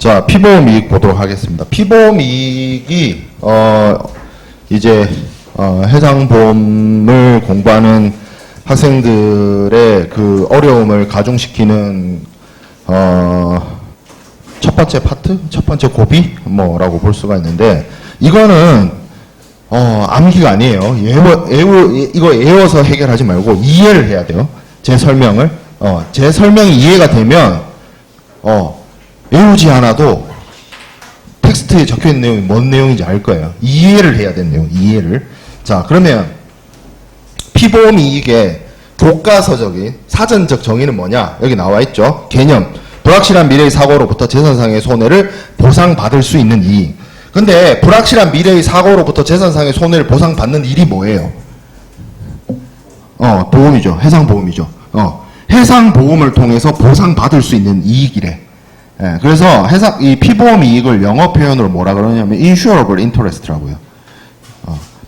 자, 피보험 이익 보도록 하겠습니다. 피보험 이익이 이제 해상보험을 공부하는 학생들의 그 어려움을 가중시키는 첫 번째 파트, 첫 번째 고비 뭐라고 볼 수가 있는데, 이거는 암기가 아니에요. 이거 외워서 해결하지 말고 이해를 해야 돼요. 제 설명을 제 설명이 이해가 되면 외우지 않아도 텍스트에 적혀있는 내용이 뭔 내용인지 알 거예요. 이해를 해야 되는 내용, 이해를. 자, 그러면 피보험 이익의 교과서적인 사전적 정의는 뭐냐? 여기 나와 있죠. 개념. 불확실한 미래의 사고로부터 재산상의 손해를 보상받을 수 있는 이익. 근데 불확실한 미래의 사고로부터 재산상의 손해를 보상받는 일이 뭐예요? 보험이죠. 해상보험이죠. 해상보험을 통해서 보상받을 수 있는 이익이래. 예, 그래서 이 피보험 이익을 영어 표현으로 뭐라 그러냐면 insurable interest라고요.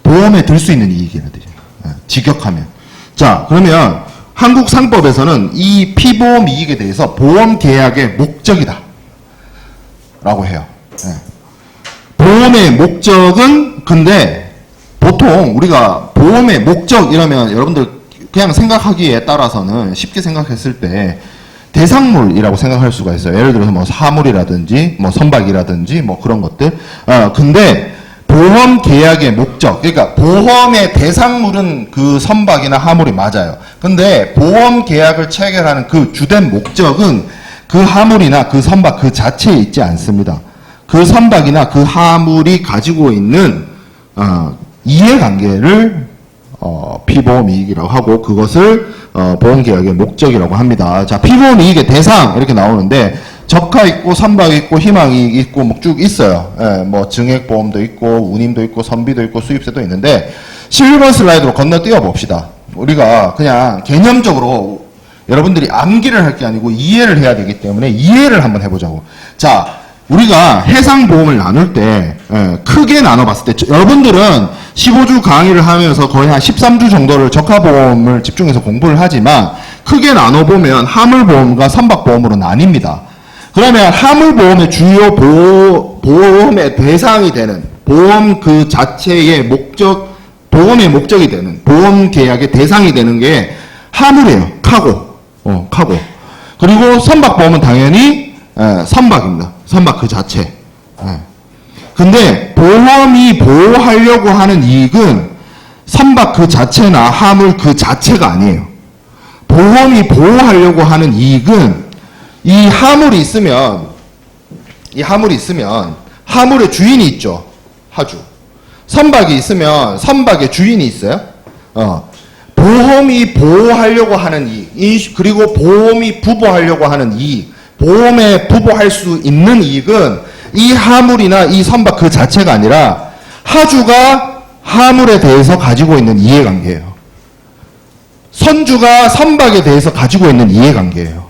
보험에 들 수 있는 이익이라는 뜻이에요. 예, 직역하면. 자, 그러면 한국 상법에서는 이 피보험 이익에 대해서 보험 계약의 목적이다 라고 해요. 예. 보험의 목적은, 근데 보통 우리가 보험의 목적 이러면 여러분들 그냥 생각하기에 따라서는 쉽게 생각했을 때 대상물이라고 생각할 수가 있어요. 예를 들어서 뭐 사물이라든지 뭐 선박이라든지 뭐 그런 것들. 근데 보험 계약의 목적, 그러니까 보험의 대상물은 그 선박이나 하물이 맞아요. 근데 보험 계약을 체결하는 그 주된 목적은 그 하물이나 그 선박 그 자체에 있지 않습니다. 그 선박이나 그 하물이 가지고 있는 이해관계를 피보험 이익이라고 하고, 그것을 보험 계약의 목적이라고 합니다. 자, 피보험 이익의 대상 이렇게 나오는데 적하 있고 선박 있고 희망 이익 있고 뭐 쭉 있어요. 예, 뭐 증액 보험도 있고 운임도 있고 선비도 있고 수입세도 있는데 11번 슬라이드로 건너뛰어 봅시다. 우리가 그냥 개념적으로 여러분들이 암기를 할 게 아니고 이해를 해야 되기 때문에 이해를 한번 해보자고. 자, 우리가 해상보험을 나눌 때 크게 나눠봤을 때, 여러분들은 15주 강의를 하면서 거의 한 13주 정도를 적하보험을 집중해서 공부를 하지만 크게 나눠보면 하물보험과 선박보험으로 나뉩니다. 그러면 하물보험의 주요 보험의 대상이 되는, 보험 그 자체의 목적, 보험의 목적이 되는, 보험 계약의 대상이 되는 게 하물이에요. 카고. 그리고 선박보험은 당연히 선박입니다. 선박 그 자체. 근데 보험이 보호하려고 하는 이익은 선박 그 자체나 하물 그 자체가 아니에요. 보험이 보호하려고 하는 이익은 이 하물이 있으면 하물의 주인이 있죠. 하주. 선박이 있으면 선박의 주인이 있어요. 보험이 보호하려고 하는 이익, 그리고 보험이 부보하려고 하는 이익, 보험에 부보할 수 있는 이익은 이 하물이나 이 선박 그 자체가 아니라 하주가 하물에 대해서 가지고 있는 이해관계예요. 선주가 선박에 대해서 가지고 있는 이해관계예요.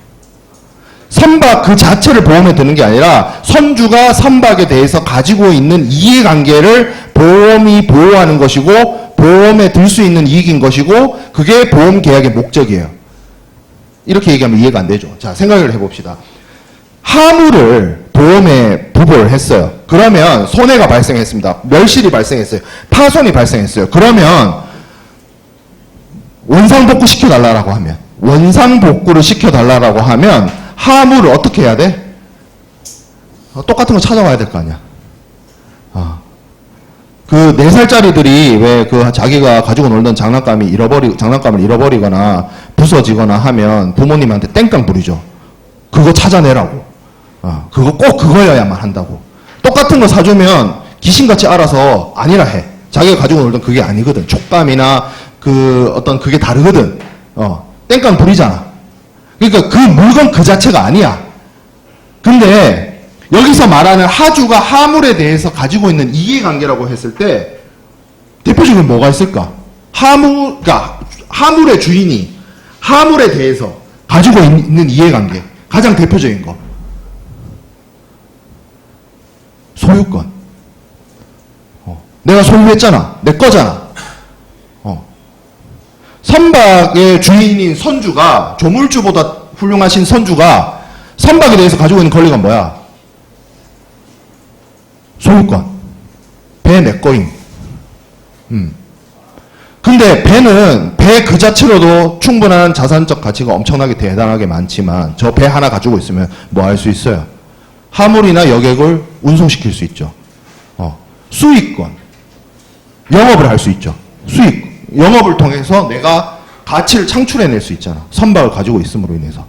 선박 그 자체를 보험에 드는 게 아니라 선주가 선박에 대해서 가지고 있는 이해관계를 보험이 보호하는 것이고 보험에 들 수 있는 이익인 것이고, 그게 보험 계약의 목적이에요. 이렇게 얘기하면 이해가 안 되죠. 자, 생각을 해봅시다. 하물을 보험에 부보를 했어요. 그러면 손해가 발생했습니다. 멸실이 발생했어요. 파손이 발생했어요. 그러면 원상복구 시켜달라고 하면, 원상복구를 시켜달라고 하면 하물을 어떻게 해야 돼? 똑같은 거 찾아와야 될 거 아니야. 그 4살짜리들이 왜 그 자기가 가지고 놀던 장난감을 잃어버리거나 부서지거나 하면 부모님한테 땡깡 부리죠. 그거 찾아내라고. 그거 꼭 그거여야만 한다고. 똑같은 거 사주면 귀신같이 알아서 아니라 해. 자기가 가지고 놀던 그게 아니거든. 촉감이나 그 어떤 그게 다르거든. 땡깡 부리잖아. 그러니까 그 물건 그 자체가 아니야. 근데 여기서 말하는 하주가 하물에 대해서 가지고 있는 이해관계라고 했을 때 대표적인 뭐가 있을까? 그러니까 하물의 주인이 하물에 대해서 가지고 있는 이해관계. 가장 대표적인 거. 소유권. 내가 소유했잖아. 내 거잖아. 선박의 주인인 선주가, 조물주보다 훌륭하신 선주가 선박에 대해서 가지고 있는 권리가 뭐야? 소유권. 배 내 거임. 근데 배는 배 그 자체로도 충분한 자산적 가치가 엄청나게 대단하게 많지만 저 배 하나 가지고 있으면 뭐 할 수 있어요? 화물이나 여객을 운송시킬 수 있죠. 수익권. 영업을 할 수 있죠. 수익. 영업을 통해서 내가 가치를 창출해낼 수 있잖아. 선박을 가지고 있음으로 인해서.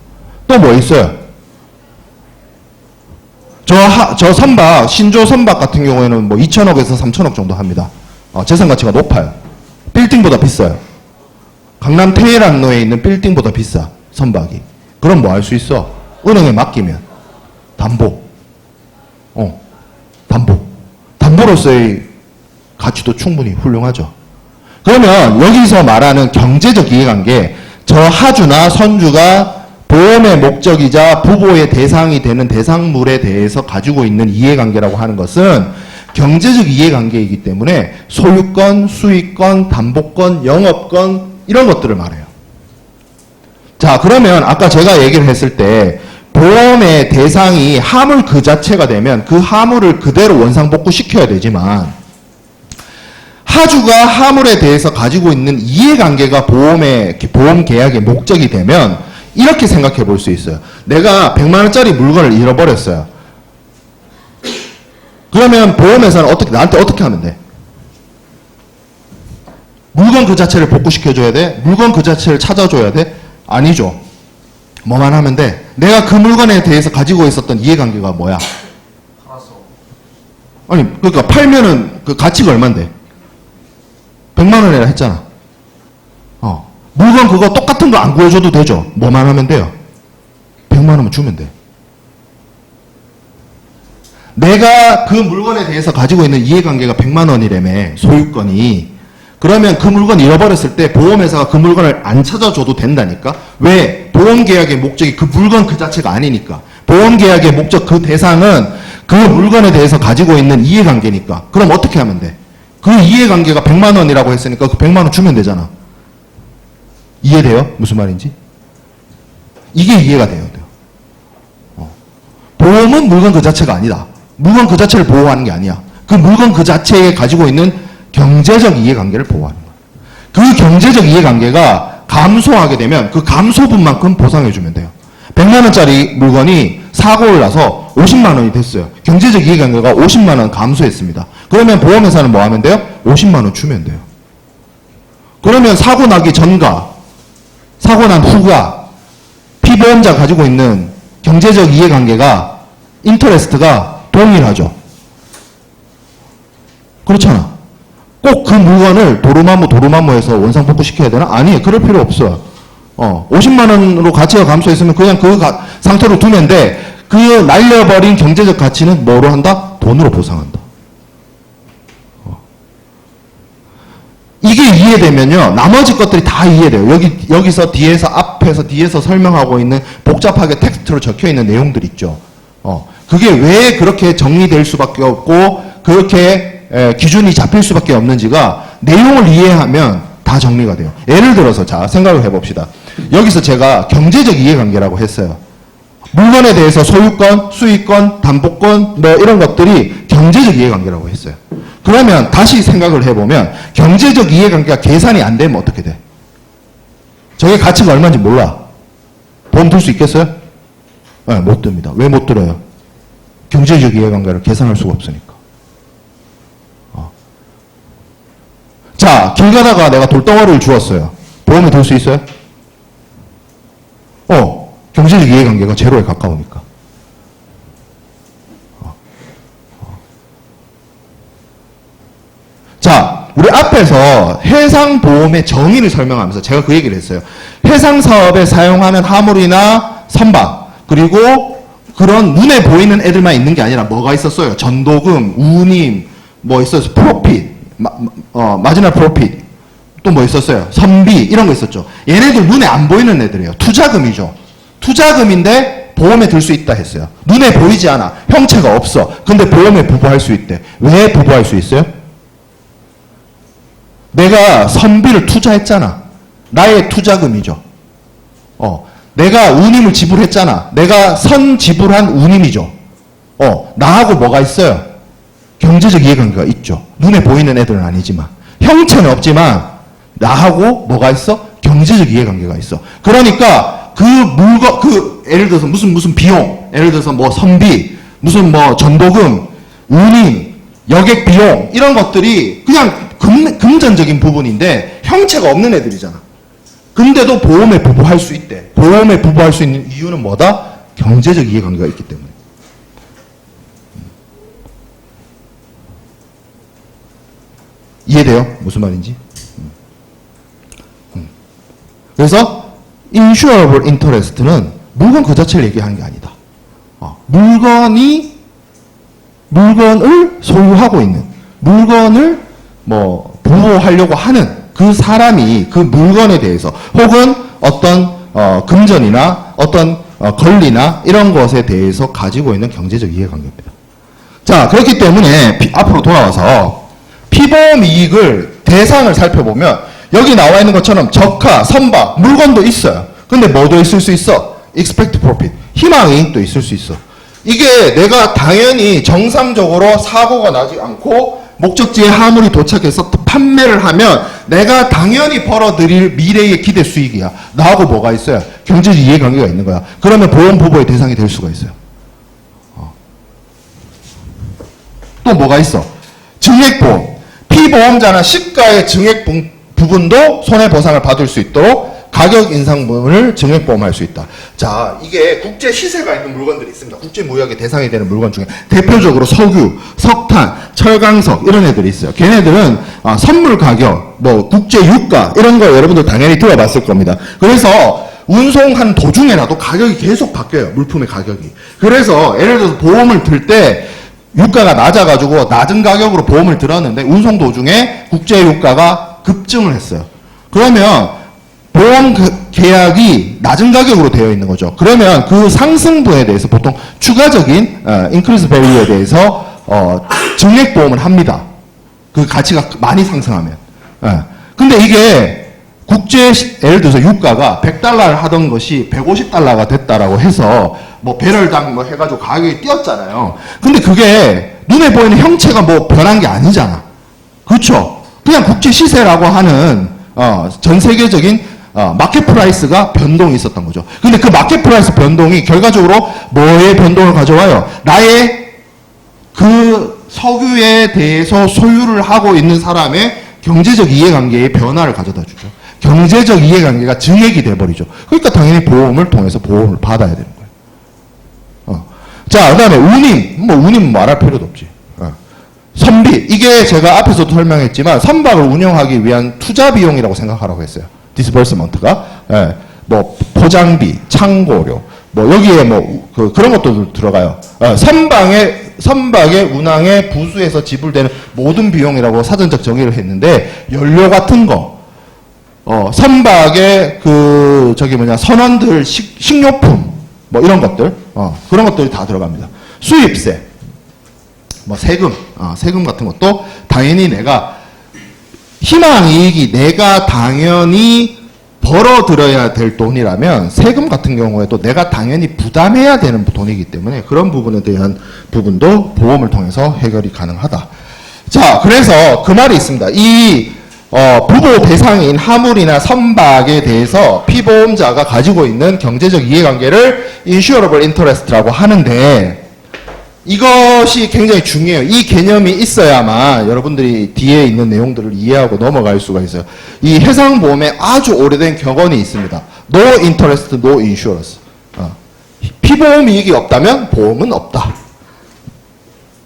또 뭐 있어요? 저 선박, 신조 선박 같은 경우에는 뭐 2천억에서 3천억 정도 합니다. 재산 가치가 높아요. 빌딩보다 비싸요. 강남 테헤란로에 있는 빌딩보다 비싸, 선박이. 그럼 뭐 할 수 있어? 은행에 맡기면. 담보. 담보. 담보로서의 가치도 충분히 훌륭하죠. 그러면 여기서 말하는 경제적 이해관계, 저 하주나 선주가 보험의 목적이자 부보의 대상이 되는 대상물에 대해서 가지고 있는 이해관계라고 하는 것은 경제적 이해관계이기 때문에 소유권, 수익권, 담보권, 영업권 이런 것들을 말해요. 자, 그러면 아까 제가 얘기를 했을 때 보험의 대상이 화물 그 자체가 되면 그 화물을 그대로 원상복구 시켜야 되지만 하주가 화물에 대해서 가지고 있는 이해관계가 보험 계약의 목적이 되면 이렇게 생각해 볼 수 있어요. 내가 100만 원짜리 물건을 잃어버렸어요. 그러면 보험회사는 나한테 어떻게 하면 돼? 물건 그 자체를 복구시켜줘야 돼? 물건 그 자체를 찾아줘야 돼? 아니죠. 뭐만 하면 돼? 내가 그 물건에 대해서 가지고 있었던 이해관계가 뭐야? 아니, 그러니까 팔면은 그 가치가 얼만데? 100만 원이라 했잖아. 물건 그거 똑같은 거 안 구해줘도 되죠. 뭐만 하면 돼요? 100만 원만 주면 돼. 내가 그 물건에 대해서 가지고 있는 이해관계가 100만 원이라며, 소유권이. 그러면 그 물건 잃어버렸을 때 보험회사가 그 물건을 안 찾아줘도 된다니까? 왜? 보험계약의 목적이 그 물건 그 자체가 아니니까. 보험계약의 목적 그 대상은 그 물건에 대해서 가지고 있는 이해관계니까. 그럼 어떻게 하면 돼? 그 이해관계가 100만 원이라고 했으니까 그 100만 원 주면 되잖아. 이해돼요? 무슨 말인지? 이게 이해가 돼요. 보험은 물건 그 자체가 아니다. 물건 그 자체를 보호하는 게 아니야. 그 물건 그 자체에 가지고 있는 경제적 이해관계를 보호하는 거야. 그 경제적 이해관계가 감소하게 되면 그 감소분만큼 보상해주면 돼요. 100만 원짜리 물건이 사고를 나서 50만 원이 됐어요. 경제적 이해관계가 50만 원 감소했습니다. 그러면 보험회사는 뭐 하면 돼요? 50만 원 주면 돼요. 그러면 사고 나기 전과 사고 난 후가 피보험자 가지고 있는 경제적 이해관계가 인터레스트가 동일하죠. 그렇잖아. 꼭 그 물건을 도루마무해서 원상복구 시켜야 되나? 아니, 그럴 필요 없어. 50만 원으로 가치가 감소했으면 그냥 그 상태로 두면 돼. 그 날려버린 경제적 가치는 뭐로 한다? 돈으로 보상한다. 이게 이해되면요, 나머지 것들이 다 이해돼요. 여기서 뒤에서 설명하고 있는 복잡하게 텍스트로 적혀 있는 내용들 있죠. 그게 왜 그렇게 정리될 수밖에 없고, 그렇게 기준이 잡힐 수밖에 없는지가 내용을 이해하면 다 정리가 돼요. 예를 들어서, 자, 생각을 해봅시다. 여기서 제가 경제적 이해관계라고 했어요. 물건에 대해서 소유권, 수익권, 담보권, 뭐 이런 것들이 경제적 이해관계라고 했어요. 그러면 다시 생각을 해보면 경제적 이해관계가 계산이 안 되면 어떻게 돼? 저게 가치가 얼마인지 몰라. 보험 들 수 있겠어요? 네, 못 듭니다. 왜 못 들어요? 경제적 이해관계를 계산할 수가 없으니까. 자, 길 가다가 내가 돌덩어리를 주웠어요. 보험에 들 수 있어요? 경제적 이해관계가 제로에 가까우니까. 자, 우리 앞에서 해상보험의 정의를 설명하면서 제가 그 얘기를 했어요. 해상사업에 사용하는 화물이나 선박, 그리고 그런 눈에 보이는 애들만 있는 게 아니라 뭐가 있었어요? 전도금, 운임, 뭐 있었어요? 프로핏, 마지막 프로핏, 또 뭐 있었어요? 선비, 이런 거 있었죠. 얘네들 눈에 안 보이는 애들이에요. 투자금이죠. 투자금인데 보험에 들 수 있다 했어요. 눈에 보이지 않아. 형체가 없어. 근데 보험에 부부할 수 있대. 왜 부부할 수 있어요? 내가 선비를 투자했잖아. 나의 투자금이죠. 내가 운임을 지불했잖아. 내가 선 지불한 운임이죠. 나하고 뭐가 있어요? 경제적 이해관계가 있죠. 눈에 보이는 애들은 아니지만. 형체는 없지만 나하고 뭐가 있어? 경제적 이해관계가 있어. 그러니까 그 물건, 예를 들어서 무슨 비용, 예를 들어서 뭐 선비, 무슨 뭐 전도금, 운임, 여객 비용, 이런 것들이 그냥 금전적인 부분인데 형체가 없는 애들이잖아. 근데도 보험에 부부할 수 있대. 보험에 부부할 수 있는 이유는 뭐다? 경제적 이해관계가 있기 때문에. 이해돼요? 무슨 말인지? 그래서 insurable interest는 물건 그 자체를 얘기하는 게 아니다. 물건을 소유하고 있는, 물건을 뭐 부호하려고 하는 그 사람이 그 물건에 대해서 혹은 어떤 금전이나 어떤 권리나 이런 것에 대해서 가지고 있는 경제적 이해관계입니다. 자, 그렇기 때문에 앞으로 돌아와서 피보험 이익을 대상을 살펴보면 여기 나와 있는 것처럼 저가, 선박, 물건도 있어요. 근데 뭐도 있을 수 있어? expect profit, 희망이익도 있을 수 있어. 이게 내가 당연히 정상적으로 사고가 나지 않고 목적지에 화물이 도착해서 판매를 하면 내가 당연히 벌어들일 미래의 기대 수익이야. 나하고 뭐가 있어요? 경제적 이해관계가 있는 거야. 그러면 보험 부부의 대상이 될 수가 있어요. 또 뭐가 있어? 증액보험. 피보험자나 시가의 증액 부분도 손해보상을 받을 수 있도록 가격 인상분을 증액보험할 수 있다. 자, 이게 국제 시세가 있는 물건들이 있습니다. 국제 무역의 대상이 되는 물건 중에 대표적으로 석유, 석탄, 철강석 이런 애들이 있어요. 걔네들은 선물 가격, 뭐 국제 유가 이런 거 여러분들 당연히 들어봤을 겁니다. 그래서 운송한 도중에라도 가격이 계속 바뀌어요. 물품의 가격이. 그래서 예를 들어서 보험을 들 때 유가가 낮아가지고 낮은 가격으로 보험을 들었는데 운송 도중에 국제 유가가 급증을 했어요. 그러면 보험 계약이 낮은 가격으로 되어 있는 거죠. 그러면 그 상승분에 대해서 보통 추가적인 increase value에 대해서 증액보험을 합니다. 그 가치가 많이 상승하면. 근데 이게 예를 들어서 유가가 100달러를 하던 것이 150달러가 됐다라고 해서 뭐 배럴당 뭐 해가지고 가격이 뛰었잖아요. 근데 그게 눈에 보이는 형체가 뭐 변한 게 아니잖아. 그렇죠? 그냥 국제 시세라고 하는 전 세계적인 마켓 프라이스가 변동이 있었던 거죠. 근데 그 마켓 프라이스 변동이 결과적으로 뭐의 변동을 가져와요? 나의 그 석유에 대해서 소유를 하고 있는 사람의 경제적 이해관계의 변화를 가져다 주죠. 경제적 이해관계가 증액이 돼버리죠. 그러니까 당연히 보험을 통해서 보험을 받아야 되는 거예요. 자, 그 다음에 운임 말할 필요도 없지. 선비, 이게 제가 앞에서도 설명했지만 선박을 운영하기 위한 투자 비용이라고 생각하라고 했어요. 디스버스먼트가. 뭐 포장비, 창고료, 뭐 여기에 뭐 그런 것도 들어가요. 선박의 운항에 부수에서 지불되는 모든 비용이라고 사전적 정의를 했는데 연료 같은 거, 선박의 선원들 식료품 뭐 이런 것들, 그런 것들이 다 들어갑니다. 수입세, 뭐 세금 같은 것도 당연히 내가 희망이익이 내가 당연히 벌어들여야 될 돈이라면 세금 같은 경우에도 내가 당연히 부담해야 되는 돈이기 때문에 그런 부분에 대한 부분도 보험을 통해서 해결이 가능하다. 자, 그래서 그 말이 있습니다. 이 부보 대상인 화물이나 선박에 대해서 피보험자가 가지고 있는 경제적 이해관계를 insurable interest라고 하는데 이것이 굉장히 중요해요. 이 개념이 있어야만 여러분들이 뒤에 있는 내용들을 이해하고 넘어갈 수가 있어요. 이 해상보험에 아주 오래된 격언이 있습니다. No interest, no insurance. 피보험 이익이 없다면 보험은 없다.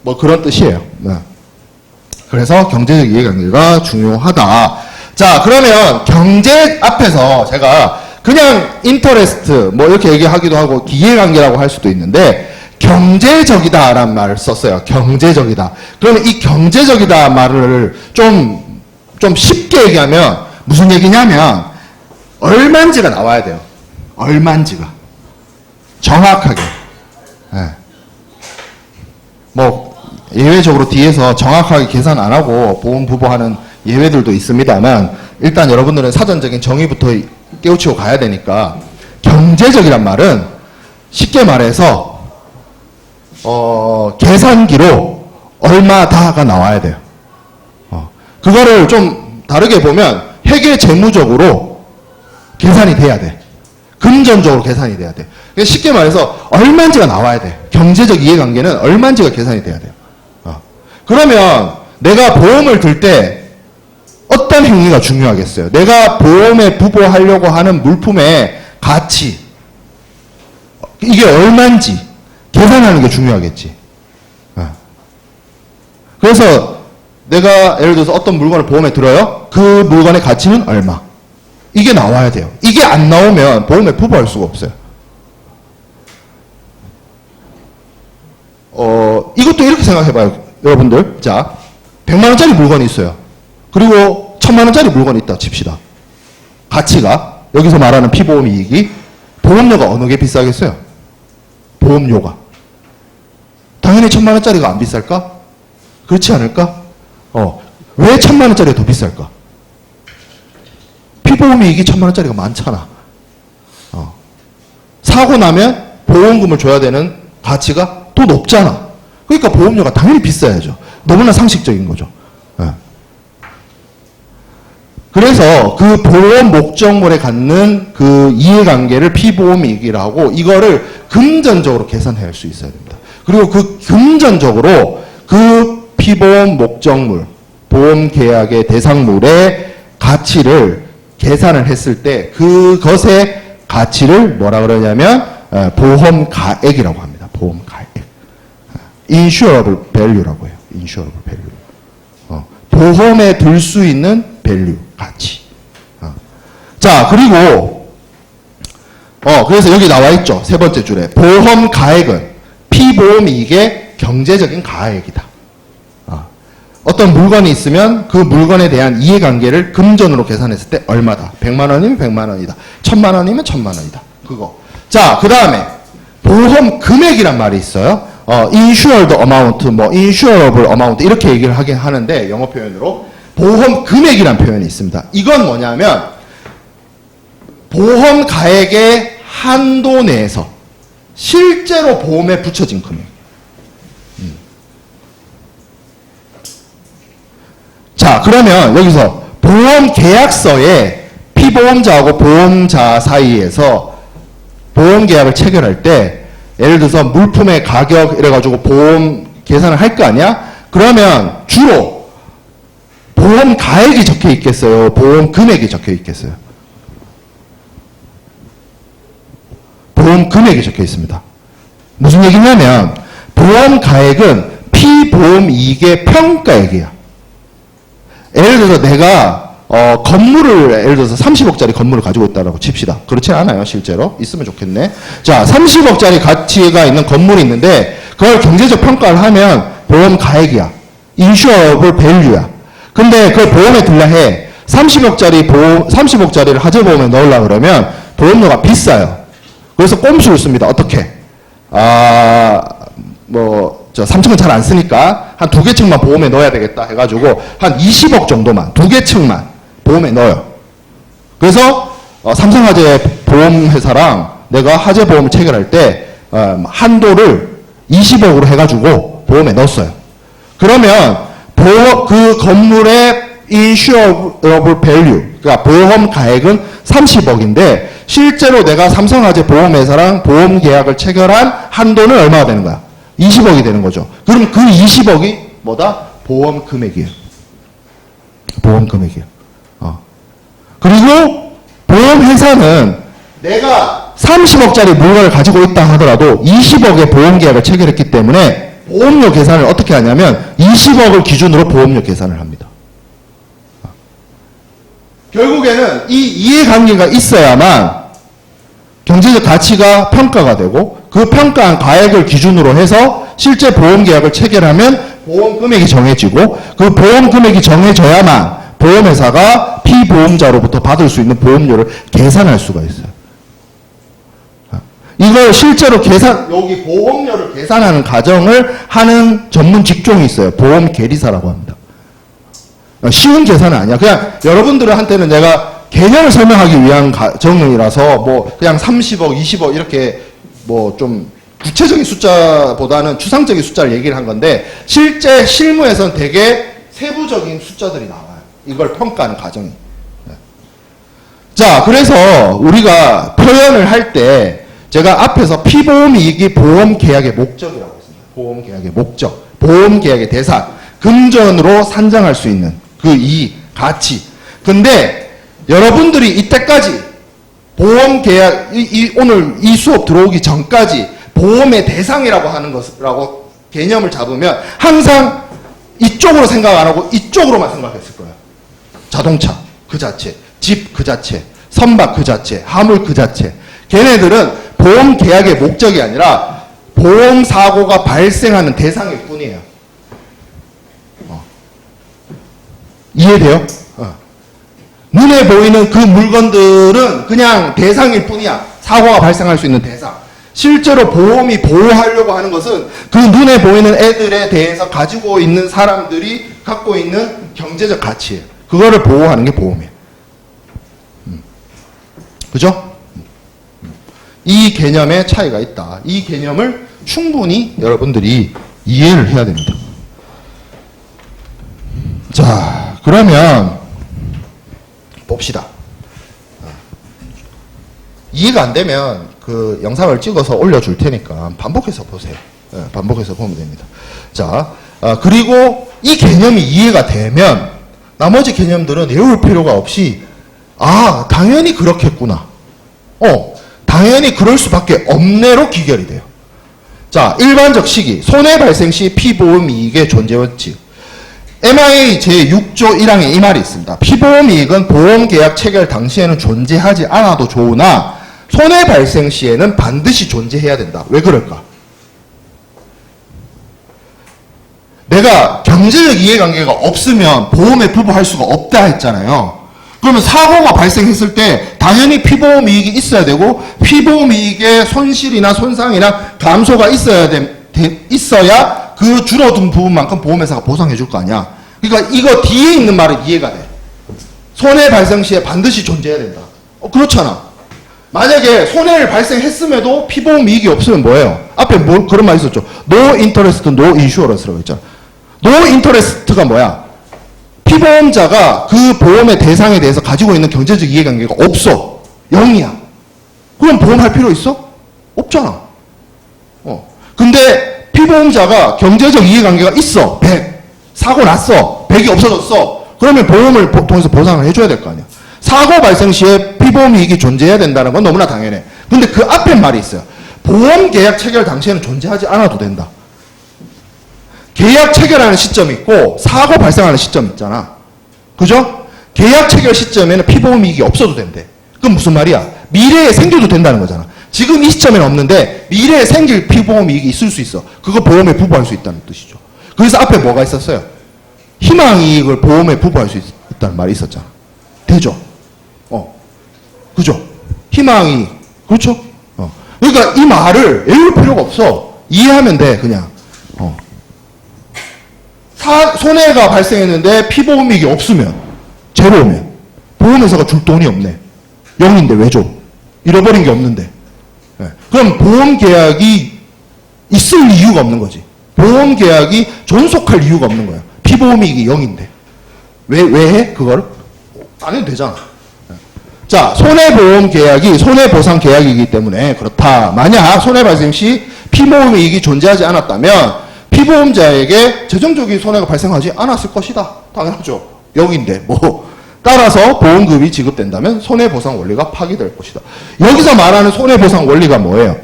뭐 그런 뜻이에요. 그래서 경제적 이해관계가 중요하다. 자, 그러면 경제 앞에서 제가 그냥 인터레스트 뭐 이렇게 얘기하기도 하고 이해관계라고 할 수도 있는데 경제적이다라는 말을 썼어요. 경제적이다. 그러면 이 경제적이다 말을 좀 쉽게 얘기하면 무슨 얘기냐면 얼만지가 나와야 돼요. 얼만지가. 정확하게. 뭐 예외적으로 뒤에서 정확하게 계산 안 하고 보험 부부하는 예외들도 있습니다만 일단 여러분들은 사전적인 정의부터 깨우치고 가야 되니까 경제적이란 말은 쉽게 말해서 계산기로 얼마다가 나와야 돼요. 그거를 좀 다르게 보면 회계 재무적으로 계산이 돼야 돼. 금전적으로 계산이 돼야 돼. 쉽게 말해서 얼마인지가 나와야 돼. 경제적 이해관계는 얼마인지가 계산이 돼야 돼요. 그러면 내가 보험을 들 때 어떤 행위가 중요하겠어요? 내가 보험에 부보하려고 하는 물품의 가치, 이게 얼마인지 계산하는 게 중요하겠지. 그래서 내가 예를 들어서 어떤 물건을 보험에 들어요? 그 물건의 가치는 얼마? 이게 나와야 돼요. 이게 안 나오면 보험에 부보할 수가 없어요. 이것도 이렇게 생각해봐요. 여러분들. 자, 100만원짜리 물건이 있어요. 그리고 1000만원짜리 물건이 있다 칩시다. 가치가, 여기서 말하는 피보험 이익이, 보험료가 어느 게 비싸겠어요? 보험료가. 당연히 1000만원짜리가 안 비쌀까? 그렇지 않을까? 왜 1000만원짜리가 더 비쌀까? 피보험 이익이 1000만원짜리가 많잖아. 사고 나면 보험금을 줘야 되는 가치가 또 높잖아. 그러니까 보험료가 당연히 비싸야죠. 너무나 상식적인 거죠. 그래서 그 보험 목적물에 갖는 그 이해관계를 피보험 이익이라고, 이거를 금전적으로 계산해야 할 수 있어야 됩니다. 그리고 그 금전적으로 그 피보험 목적물, 보험 계약의 대상물의 가치를 계산을 했을 때 그것의 가치를 뭐라 그러냐면 보험 가액이라고 합니다. 보험 가액. insurable value라고 해요. insurable value. 보험에 들 수 있는 value, 가치. 자, 그리고 그래서 여기 나와 있죠. 세 번째 줄에 보험 가액은 피보험 이익의 경제적인 가액이다. 어떤 물건이 있으면 그 물건에 대한 이해관계를 금전으로 계산했을 때 얼마다. 100만 원이면 100만 원이다. 1000만 원이면 1000만 원이다. 그거. 자, 그 다음에 보험 금액이란 말이 있어요. insured amount, insurable amount 이렇게 얘기를 하긴 하는데 영어 표현으로 보험 금액이란 표현이 있습니다. 이건 뭐냐면 보험 가액의 한도 내에서 실제로 보험에 붙여진 금액. 자, 그러면 여기서 보험 계약서에 피보험자하고 보험자 사이에서 보험 계약을 체결할 때 예를 들어서 물품의 가격 이래가지고 보험 계산을 할 거 아니야? 그러면 주로 보험 가액이 적혀 있겠어요? 보험 금액이 적혀 있겠어요? 보험 금액이 적혀 있습니다. 무슨 얘기냐면 보험 가액은 피보험 이익의 평가액이야. 예를 들어서 내가 건물을 예를 들어서 30억짜리 건물을 가지고 있다라고 칩시다. 그렇지 않아요, 실제로. 있으면 좋겠네. 자, 30억짜리 가치가 있는 건물이 있는데 그걸 경제적 평가를 하면 보험 가액이야. insurable value야. 근데 그걸 보험에 들라 해. 30억짜리를 하재보험에 넣으려고 그러면 보험료가 비싸요. 그래서 꼼수를 씁니다. 어떻게? 3층은 잘 안 쓰니까 한 2개 층만 보험에 넣어야 되겠다 해가지고 한 20억 정도만 2개 층만 보험에 넣어요. 그래서 삼성화재 보험회사랑 내가 화재보험을 체결할 때 한도를 20억으로 해가지고 보험에 넣었어요. 그러면 그 건물의 insurable value, 그러니까 보험 가액은 30억인데 실제로 내가 삼성화재 보험회사랑 보험 계약을 체결한 한도는 얼마가 되는 거야? 20억이 되는 거죠. 그럼 그 20억이 뭐다? 보험 금액이에요. 보험 금액이에요. 그리고 보험회사는 내가 30억짜리 물건을 가지고 있다 하더라도 20억의 보험 계약을 체결했기 때문에 보험료 계산을 어떻게 하냐면 20억을 기준으로 보험료 계산을 합니다. 결국에는 이 이해관계가 있어야만 경제적 가치가 평가가 되고 그 평가한 가액을 기준으로 해서 실제 보험 계약을 체결하면 보험 금액이 정해지고 그 보험 금액이 정해져야만 보험회사가 피보험자로부터 받을 수 있는 보험료를 계산할 수가 있어요. 이걸 실제로 여기 보험료를 계산하는 과정을 하는 전문 직종이 있어요. 보험 계리사라고 합니다. 쉬운 계산은 아니야. 그냥 여러분들한테는 내가 개념을 설명하기 위한 과정이라서 그냥 30억, 20억 이렇게 좀 구체적인 숫자보다는 추상적인 숫자를 얘기를 한 건데 실제 실무에서는 되게 세부적인 숫자들이 나와요. 이걸 평가하는 과정이. 자, 그래서 우리가 표현을 할 때 제가 앞에서 피보험이익이 보험계약의 목적이라고 했습니다. 보험계약의 목적, 보험계약의 대상, 금전으로 산정할 수 있는 그 이익, 가치. 근데 여러분들이 이때까지 보험계약, 오늘 이 수업 들어오기 전까지 보험의 대상이라고 하는 것이라고 개념을 잡으면 항상 이쪽으로 생각 안 하고 이쪽으로만 생각했을 거예요. 자동차 그 자체, 집 그 자체, 선박 그 자체, 화물 그 자체. 걔네들은 보험 계약의 목적이 아니라 보험 사고가 발생하는 대상일 뿐이에요. 이해돼요? 눈에 보이는 그 물건들은 그냥 대상일 뿐이야. 사고가 발생할 수 있는 대상. 실제로 보험이 보호하려고 하는 것은 그 눈에 보이는 애들에 대해서 가지고 있는 사람들이 갖고 있는 경제적 가치예요. 그거를 보호하는 게 보험이에요. 그죠? 이 개념의 차이가 있다. 이 개념을 충분히 여러분들이 이해를 해야 됩니다. 자, 그러면 봅시다. 이해가 안 되면 그 영상을 찍어서 올려줄 테니까 반복해서 보세요. 반복해서 보면 됩니다. 자, 그리고 이 개념이 이해가 되면 나머지 개념들은 외울 필요가 없이 아, 당연히 그렇겠구나. 당연히 그럴 수밖에 없네로 귀결이 돼요. 자, 일반적 시기, 손해 발생 시 피보험 이익의 존재 원칙. MIA 제6조 1항에 이 말이 있습니다. 피보험 이익은 보험 계약 체결 당시에는 존재하지 않아도 좋으나 손해 발생 시에는 반드시 존재해야 된다. 왜 그럴까? 내가 경제적 이해관계가 없으면 보험에 부부할 수가 없다 했잖아요. 그러면 사고가 발생했을 때 당연히 피보험 이익이 있어야 되고 피보험 이익의 손실이나 손상이나 감소가 있어야 그 줄어든 부분만큼 보험회사가 보상해 줄 거 아니야. 그러니까 이거 뒤에 있는 말은 이해가 돼. 손해 발생 시에 반드시 존재해야 된다. 그렇잖아. 만약에 손해를 발생했음에도 피보험 이익이 없으면 뭐예요? 앞에 그런 말 있었죠. No interest, no insurance라고 했잖아. No interest가 뭐야? 피보험자가 그 보험의 대상에 대해서 가지고 있는 경제적 이해관계가 없어. 0이야. 그럼 보험할 필요 있어? 없잖아. 근데 피보험자가 경제적 이해관계가 있어. 100. 사고 났어. 100이 없어졌어. 그러면 보험을 통해서 보상을 해줘야 될 거 아니야. 사고 발생 시에 피보험 이익이 존재해야 된다는 건 너무나 당연해. 근데 그 앞에 말이 있어요. 보험 계약 체결 당시에는 존재하지 않아도 된다. 계약 체결하는 시점이 있고 사고 발생하는 시점이 있잖아. 그죠? 계약 체결 시점에는 피보험 이익이 없어도 된대. 그럼 무슨 말이야? 미래에 생겨도 된다는 거잖아. 지금 이 시점에는 없는데 미래에 생길 피보험 이익이 있을 수 있어. 그거 보험에 부부할 수 있다는 뜻이죠. 그래서 앞에 뭐가 있었어요? 희망 이익을 보험에 부부할 수 있다는 말이 있었잖아. 되죠? 그죠? 희망 이익. 그렇죠? 그러니까 이 말을 외울 필요가 없어. 이해하면 돼, 그냥. 손해가 발생했는데 피보험 이익이 없으면, 제로면, 보험회사가 줄 돈이 없네. 0인데 왜 줘? 잃어버린 게 없는데. 그럼 보험 계약이 있을 이유가 없는 거지. 보험 계약이 존속할 이유가 없는 거야. 피보험 이익이 0인데. 왜 해? 그거를? 안 해도 되잖아. 자, 손해보험 계약이 손해보상 계약이기 때문에 그렇다. 만약 손해 발생 시 피보험 이익이 존재하지 않았다면 피보험자에게 재정적인 손해가 발생하지 않았을 것이다. 당연하죠. 0인데 뭐. 따라서 보험금이 지급된다면 손해보상 원리가 파기될 것이다. 여기서 말하는 손해보상 원리가 뭐예요?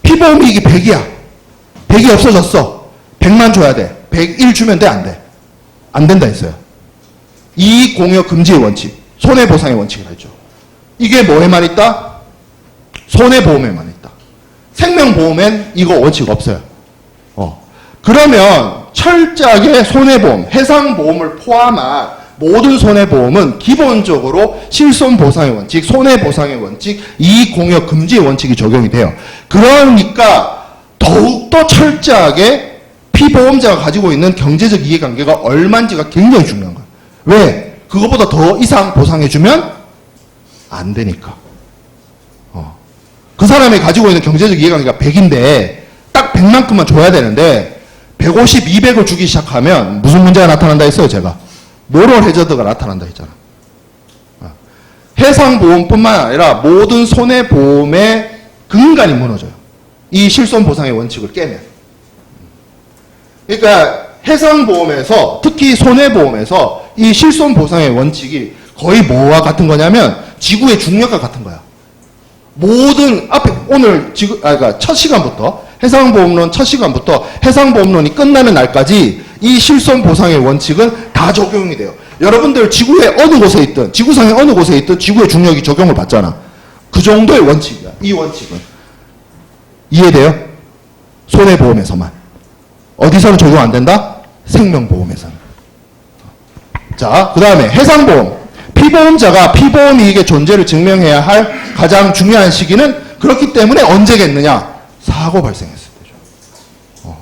피보험 이익이 100이야. 100이 없어졌어. 100만 줘야 돼. 101 주면 돼? 안 돼? 안 된다 했어요. 이익 공여 금지의 원칙. 손해보상의 원칙을 했죠. 이게 뭐에만 있다? 손해보험에만 있다. 생명보험엔 이거 원칙 없어요. 그러면 철저하게 손해보험, 해상보험을 포함한 모든 손해보험은 기본적으로 실손보상의 원칙, 손해보상의 원칙, 이익공여 금지의 원칙이 적용이 돼요. 그러니까 더욱더 철저하게 피보험자가 가지고 있는 경제적 이해관계가 얼마인지가 굉장히 중요한 거예요. 왜? 그것보다 더 이상 보상해주면 안 되니까. 그 사람이 가지고 있는 경제적 이해관계가 100인데 딱 100만큼만 줘야 되는데 150, 200을 주기 시작하면 무슨 문제가 나타난다 했어요, 제가? 모럴 해저드가 나타난다 했잖아. 해상보험뿐만 아니라 모든 손해보험의 근간이 무너져요. 이 실손보상의 원칙을 깨면. 그러니까 해상보험에서, 특히 손해보험에서 이 실손보상의 원칙이 거의 뭐와 같은 거냐면 지구의 중력과 같은 거야. 모든 앞에 오늘 그러니까 첫 시간부터 해상보험론 첫 시간부터 해상보험론이 끝나는 날까지 이 실손보상의 원칙은 다 적용이 돼요. 여러분들 지구의 어느 곳에 있든 지구상의 어느 곳에 있든 지구의 중력이 적용을 받잖아. 그 정도의 원칙이야. 이 원칙은 이해돼요? 손해보험에서만. 어디서는 적용 안 된다? 생명보험에서는. 자, 그 다음에 해상보험. 피보험자가 피보험 이익의 존재를 증명해야 할 가장 중요한 시기는 그렇기 때문에 언제겠느냐? 사고 발생했을 때죠.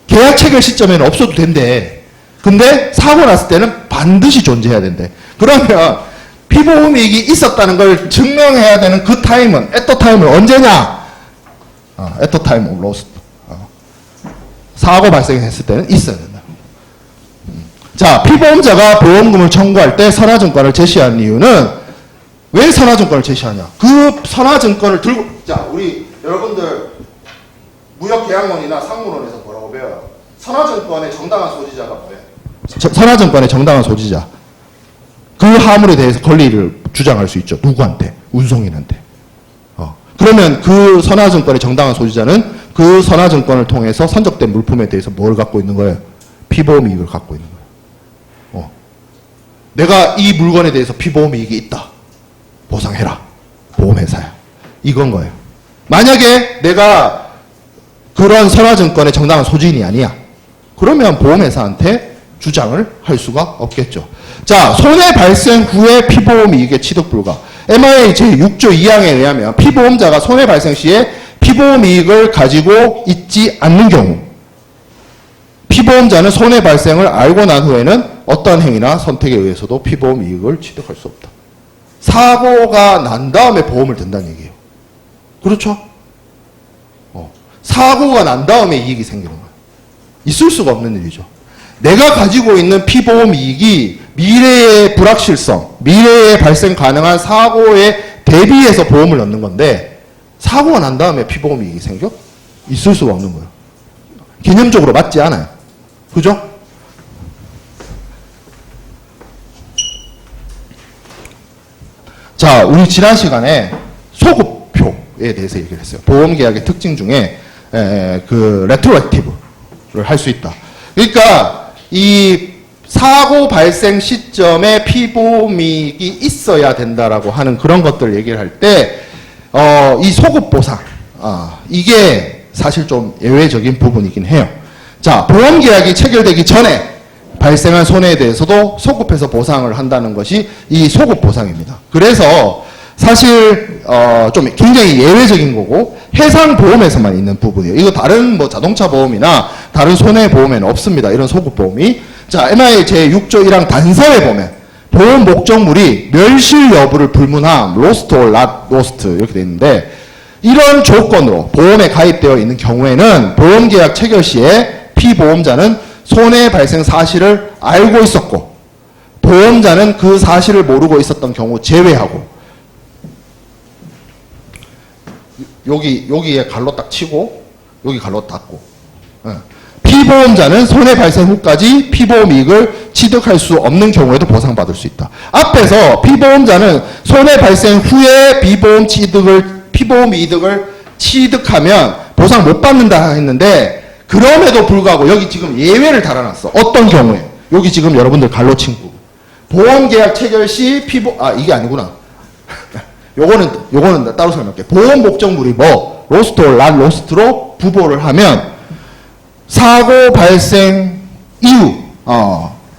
계약 체결 시점에는 없어도 된대. 근데 사고 났을 때는 반드시 존재해야 된대. 그러면 피보험 이익이 있었다는 걸 증명해야 되는 그 타임은, at the time은 언제냐? at the time of loss. 사고 발생했을 때는 있어야 된다. 자, 피보험자가 보험금을 청구할 때 선화증권을 제시한 이유는 왜 선화증권을 제시하냐? 그 선화증권을 들고, 자, 우리 여러분들 무역계약론이나 상무론에서 뭐라고 배워요? 선화증권의 정당한 소지자가 뭐예요? 선화증권의 정당한 소지자. 그 화물에 대해서 권리를 주장할 수 있죠. 누구한테? 운송인한테. 그러면 그 선화증권의 정당한 소지자는 그 선화증권을 통해서 선적된 물품에 대해서 뭘 갖고 있는 거예요? 피보험 이익을 갖고 있는 거예요. 내가 이 물건에 대해서 피보험 이익이 있다. 보상해라. 보험회사야. 이건 거예요. 만약에 내가 그런 선화증권의 정당한 소지인이 아니야. 그러면 보험회사한테 주장을 할 수가 없겠죠. 자, 손해 발생 후에 피보험 이익의 취득 불가. MIA 제6조 2항에 의하면 피보험자가 손해 발생 시에 피보험 이익을 가지고 있지 않는 경우 피보험자는 손해 발생을 알고 난 후에는 어떠한 행위나 선택에 의해서도 피보험 이익을 취득할 수 없다. 사고가 난 다음에 보험을 든다는 얘기예요. 그렇죠? 사고가 난 다음에 이익이 생기는 거예요. 있을 수가 없는 일이죠. 내가 가지고 있는 피보험 이익이 미래의 불확실성, 미래에 발생 가능한 사고에 대비해서 보험을 넣는 건데 사고가 난 다음에 피보험 이익이 생겨? 있을 수가 없는 거예요. 개념적으로 맞지 않아요. 그죠? 자, 우리 지난 시간에 소급표에 대해서 얘기를 했어요. 보험계약의 특징 중에 그 레트로액티브를 할 수 있다. 그러니까 이 사고 발생 시점에 피보험이익이 있어야 된다라고 하는 그런 것들을 얘기를 할 때 이 소급보상 이게 사실 좀 예외적인 부분이긴 해요. 자, 보험계약이 체결되기 전에 발생한 손해에 대해서도 소급해서 보상을 한다는 것이 이 소급보상입니다. 그래서 사실 좀 굉장히 예외적인 거고 해상보험에서만 있는 부분이에요. 이거 다른 뭐 자동차 보험이나 다른 손해보험에는 없습니다. 이런 소급보험이. 자, MIA 제6조 1항 단서에 보면 보험 목적물이 멸실 여부를 불문함, lost or not lost 이렇게 돼 있는데 이런 조건으로 보험에 가입되어 있는 경우에는 보험계약 체결 시에 피보험자는 손해 발생 사실을 알고 있었고 보험자는 그 사실을 모르고 있었던 경우 제외하고 여기에 갈로 딱 치고 여기 갈로 닫고 피보험자는 손해 발생 후까지 피보험 이익을 취득할 수 없는 경우에도 보상받을 수 있다. 앞에서 피보험자는 손해 발생 후에 피보험 이득을 취득하면 보상 못 받는다 했는데 그럼에도 불구하고 여기 지금 예외를 달아놨어. 어떤 경우에? 여기 지금 여러분들 갈로 친 부분. 보험계약 체결 시 이게 아니구나. 요거는 따로 설명할게. 보험 목적물이 뭐 로스트 or not 로스트로 부보를 하면 사고 발생 이후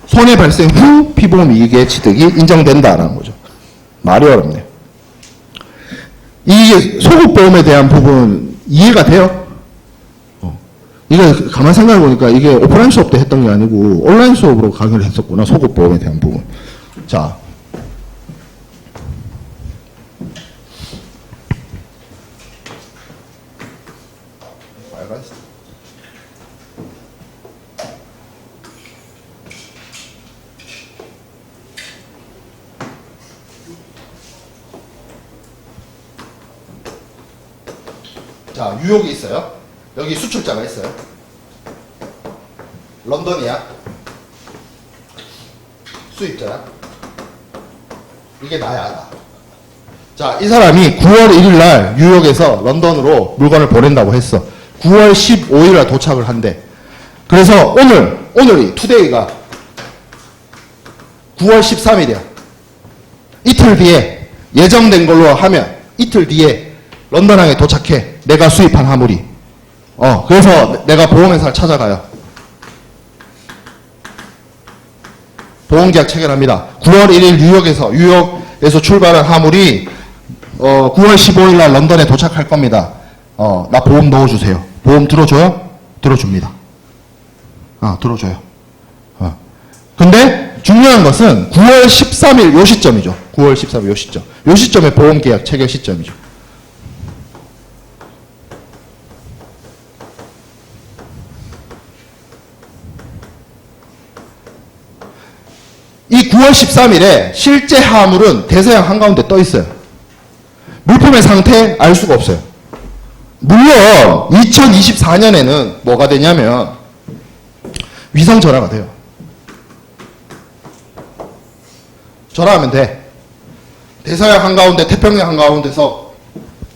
손해 발생 후 피보험 이익의 취득이 인정된다라는 거죠. 말이 어렵네요. 이게 소급보험에 대한 부분 이해가 돼요? 이게 가만 생각해보니까 이게 오프라인 수업 때 했던 게 아니고 온라인 수업으로 강의를 했었구나. 소급보험에 대한 부분. 자, 자, 뉴욕이 있어요. 여기 수출자가 있어요. 런던이야. 수입자야. 이게 나야, 나. 자, 이 사람이 9월 1일 날 뉴욕에서 런던으로 물건을 보낸다고 했어. 9월 15일 날 도착을 한대. 그래서 오늘이, 투데이가 9월 13일이야. 이틀 뒤에, 예정된 걸로 하면 이틀 뒤에 런던항에 도착해. 내가 수입한 화물이. 그래서 내가 보험회사를 찾아가요. 보험계약 체결합니다. 9월 1일 뉴욕에서 출발한 화물이 9월 15일 날 런던에 도착할 겁니다. 나 보험 넣어주세요. 보험 들어줘요? 들어줍니다. 들어줘요. 근데 중요한 것은 9월 13일 요 시점이죠. 9월 13일 요 시점. 요 시점에 보험계약 체결 시점이죠. 이 9월 13일에 실제 화물은 대서양 한가운데 떠 있어요. 물품의 상태 알 수가 없어요. 물론 2024년에는 뭐가 되냐면 위성 전화가 돼요. 전화하면 돼. 대서양 한가운데, 태평양 한가운데서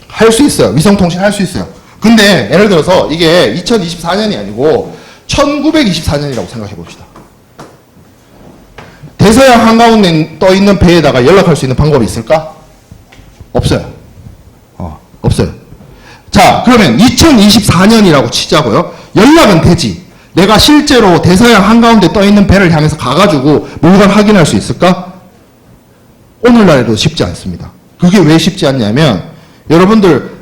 할 수 있어요. 위성통신 할 수 있어요. 근데 예를 들어서 이게 2024년이 아니고 1924년이라고 생각해 봅시다. 대서양 한가운데 떠 있는 배에다가 연락할 수 있는 방법이 있을까? 없어요. 없어요. 자, 그러면 2024년이라고 치자고요. 연락은 되지. 내가 실제로 대서양 한가운데 떠 있는 배를 향해서 가가지고 물건 확인할 수 있을까? 오늘날에도 쉽지 않습니다. 그게 왜 쉽지 않냐면, 여러분들,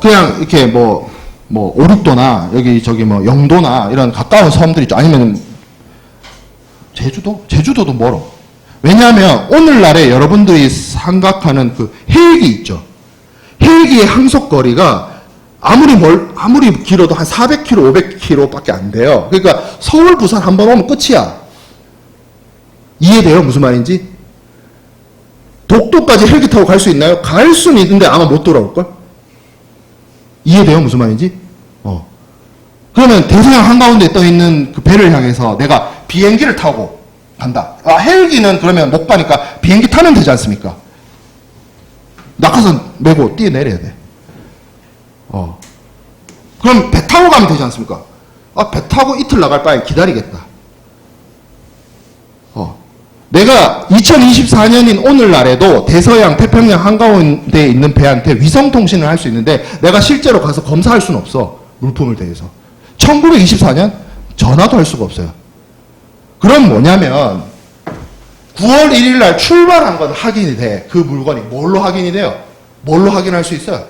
그냥 이렇게 오륙도나, 저기 영도나, 이런 가까운 섬들 있죠. 아니면, 제주도? 제주도도 멀어. 왜냐하면, 오늘날에 여러분들이 생각하는 그 헬기 있죠. 헬기의 항속거리가 아무리 길어도 한 400km, 500km 밖에 안 돼요. 그러니까 서울, 부산 한 번 오면 끝이야. 이해돼요? 무슨 말인지? 독도까지 헬기 타고 갈 수 있나요? 갈 수는 있는데 아마 못 돌아올걸? 이해돼요? 무슨 말인지? 그러면 대서양 한가운데 떠 있는 그 배를 향해서 내가 비행기를 타고 간다. 헬기는 그러면 못 가니까 비행기 타면 되지 않습니까? 낙하산 메고 뛰어내려야 돼. 그럼 배 타고 가면 되지 않습니까? 배 타고 이틀 나갈 바에 기다리겠다. 내가 2024년인 오늘날에도 대서양, 태평양 한가운데에 있는 배한테 위성통신을 할 수 있는데 내가 실제로 가서 검사할 수는 없어. 물품을 대해서. 1924년? 전화도 할 수가 없어요. 그럼 뭐냐면 9월 1일 날 출발한 건 확인이 돼. 그 물건이 뭘로 확인이 돼요? 뭘로 확인할 수 있어요?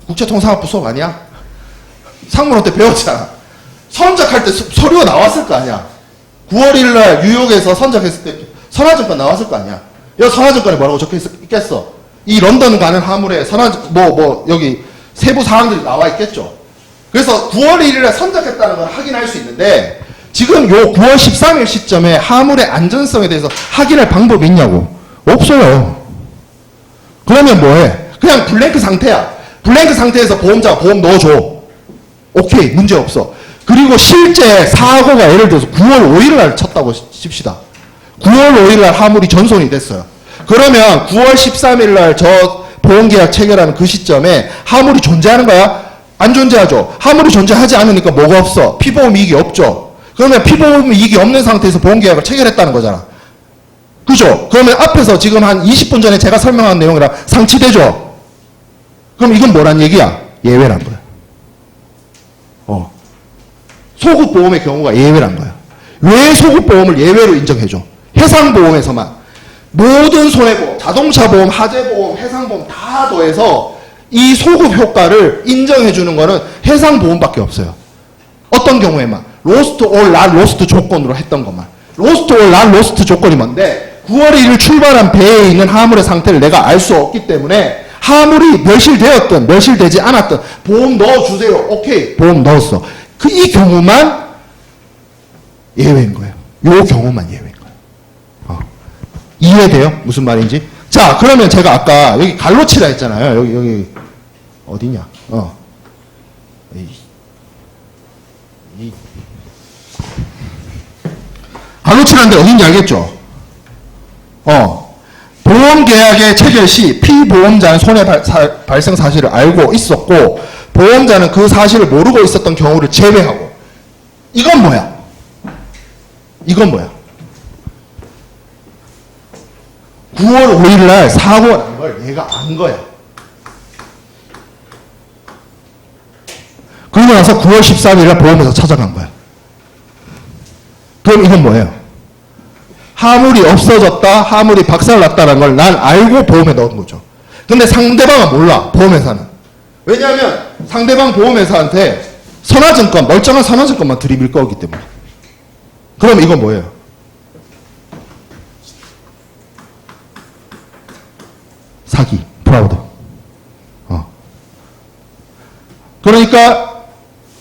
국제통상학부 수업 아니야? 상문호 때 배웠잖아. 선적할 때 서류가 나왔을 거 아니야. 9월 1일 날 뉴욕에서 선적했을 때 선화증권 나왔을 거 아니야. 여기 선화증권에 뭐라고 적혀 있겠어? 이 런던 가는 화물에 여기 세부 사항들이 나와 있겠죠. 그래서 9월 1일에 선적했다는 걸 확인할 수 있는데 지금 요 9월 13일 시점에 화물의 안전성에 대해서 확인할 방법이 있냐고. 없어요. 그러면 뭐해? 그냥 블랭크 상태야. 블랭크 상태에서 보험자가 보험 넣어줘. 오케이, 문제 없어. 그리고 실제 사고가 예를 들어서 9월 5일 날 쳤다고 칩시다. 9월 5일 날 화물이 전손이 됐어요. 그러면 9월 13일 날 저 보험계약 체결하는 그 시점에 화물이 존재하는 거야? 안 존재하죠. 화물이 존재하지 않으니까 뭐가 없어? 피보험 이익이 없죠. 그러면 피보험 이익이 없는 상태에서 보험계약을 체결했다는 거잖아. 그죠? 그러면 앞에서 지금 한 20분 전에 제가 설명한 내용이랑 상치되죠? 그럼 이건 뭐란 얘기야? 예외란 거야. 소급보험의 경우가 예외란 거야. 왜 소급보험을 예외로 인정해줘? 해상보험에서만. 모든 손해보험, 자동차보험, 하재보험, 해상보험 다 더해서 이 소급 효과를 인정해주는 거는 해상보험밖에 없어요. 어떤 경우에만. 로스트 or not 로스트 조건으로 했던 것만. 로스트 or not 로스트 조건이 뭔데 9월 1일 출발한 배에 있는 화물의 상태를 내가 알 수 없기 때문에 화물이 멸실되었든 멸실되지 않았든 보험 넣어주세요. 오케이, 보험 넣었어. 이 경우만 예외인 거예요. 요 경우만 예외인 거예요. 이해돼요? 무슨 말인지? 자, 그러면 제가 아까 여기 갈로치라 했잖아요. 여기 어디냐? 갈로치라는데 어딘지 알겠죠? 보험계약의 체결 시 피보험자는 손해발생 사실을 알고 있었고 보험자는 그 사실을 모르고 있었던 경우를 제외하고. 이건 뭐야? 이건 뭐야? 9월 5일 날 사고가 난 걸 얘가 안 거야. 그러고 나서 9월 13일 날 보험회사 찾아간 거야. 그럼 이건 뭐예요? 화물이 없어졌다, 화물이 박살났다는 걸 난 알고 보험에 넣은 거죠. 근데 상대방은 몰라, 보험회사는. 왜냐하면 상대방 보험회사한테 선화증권, 멀쩡한 선화증권만 들이밀 거기 때문에. 그럼 이건 뭐예요? 사기, 프라우드. 그러니까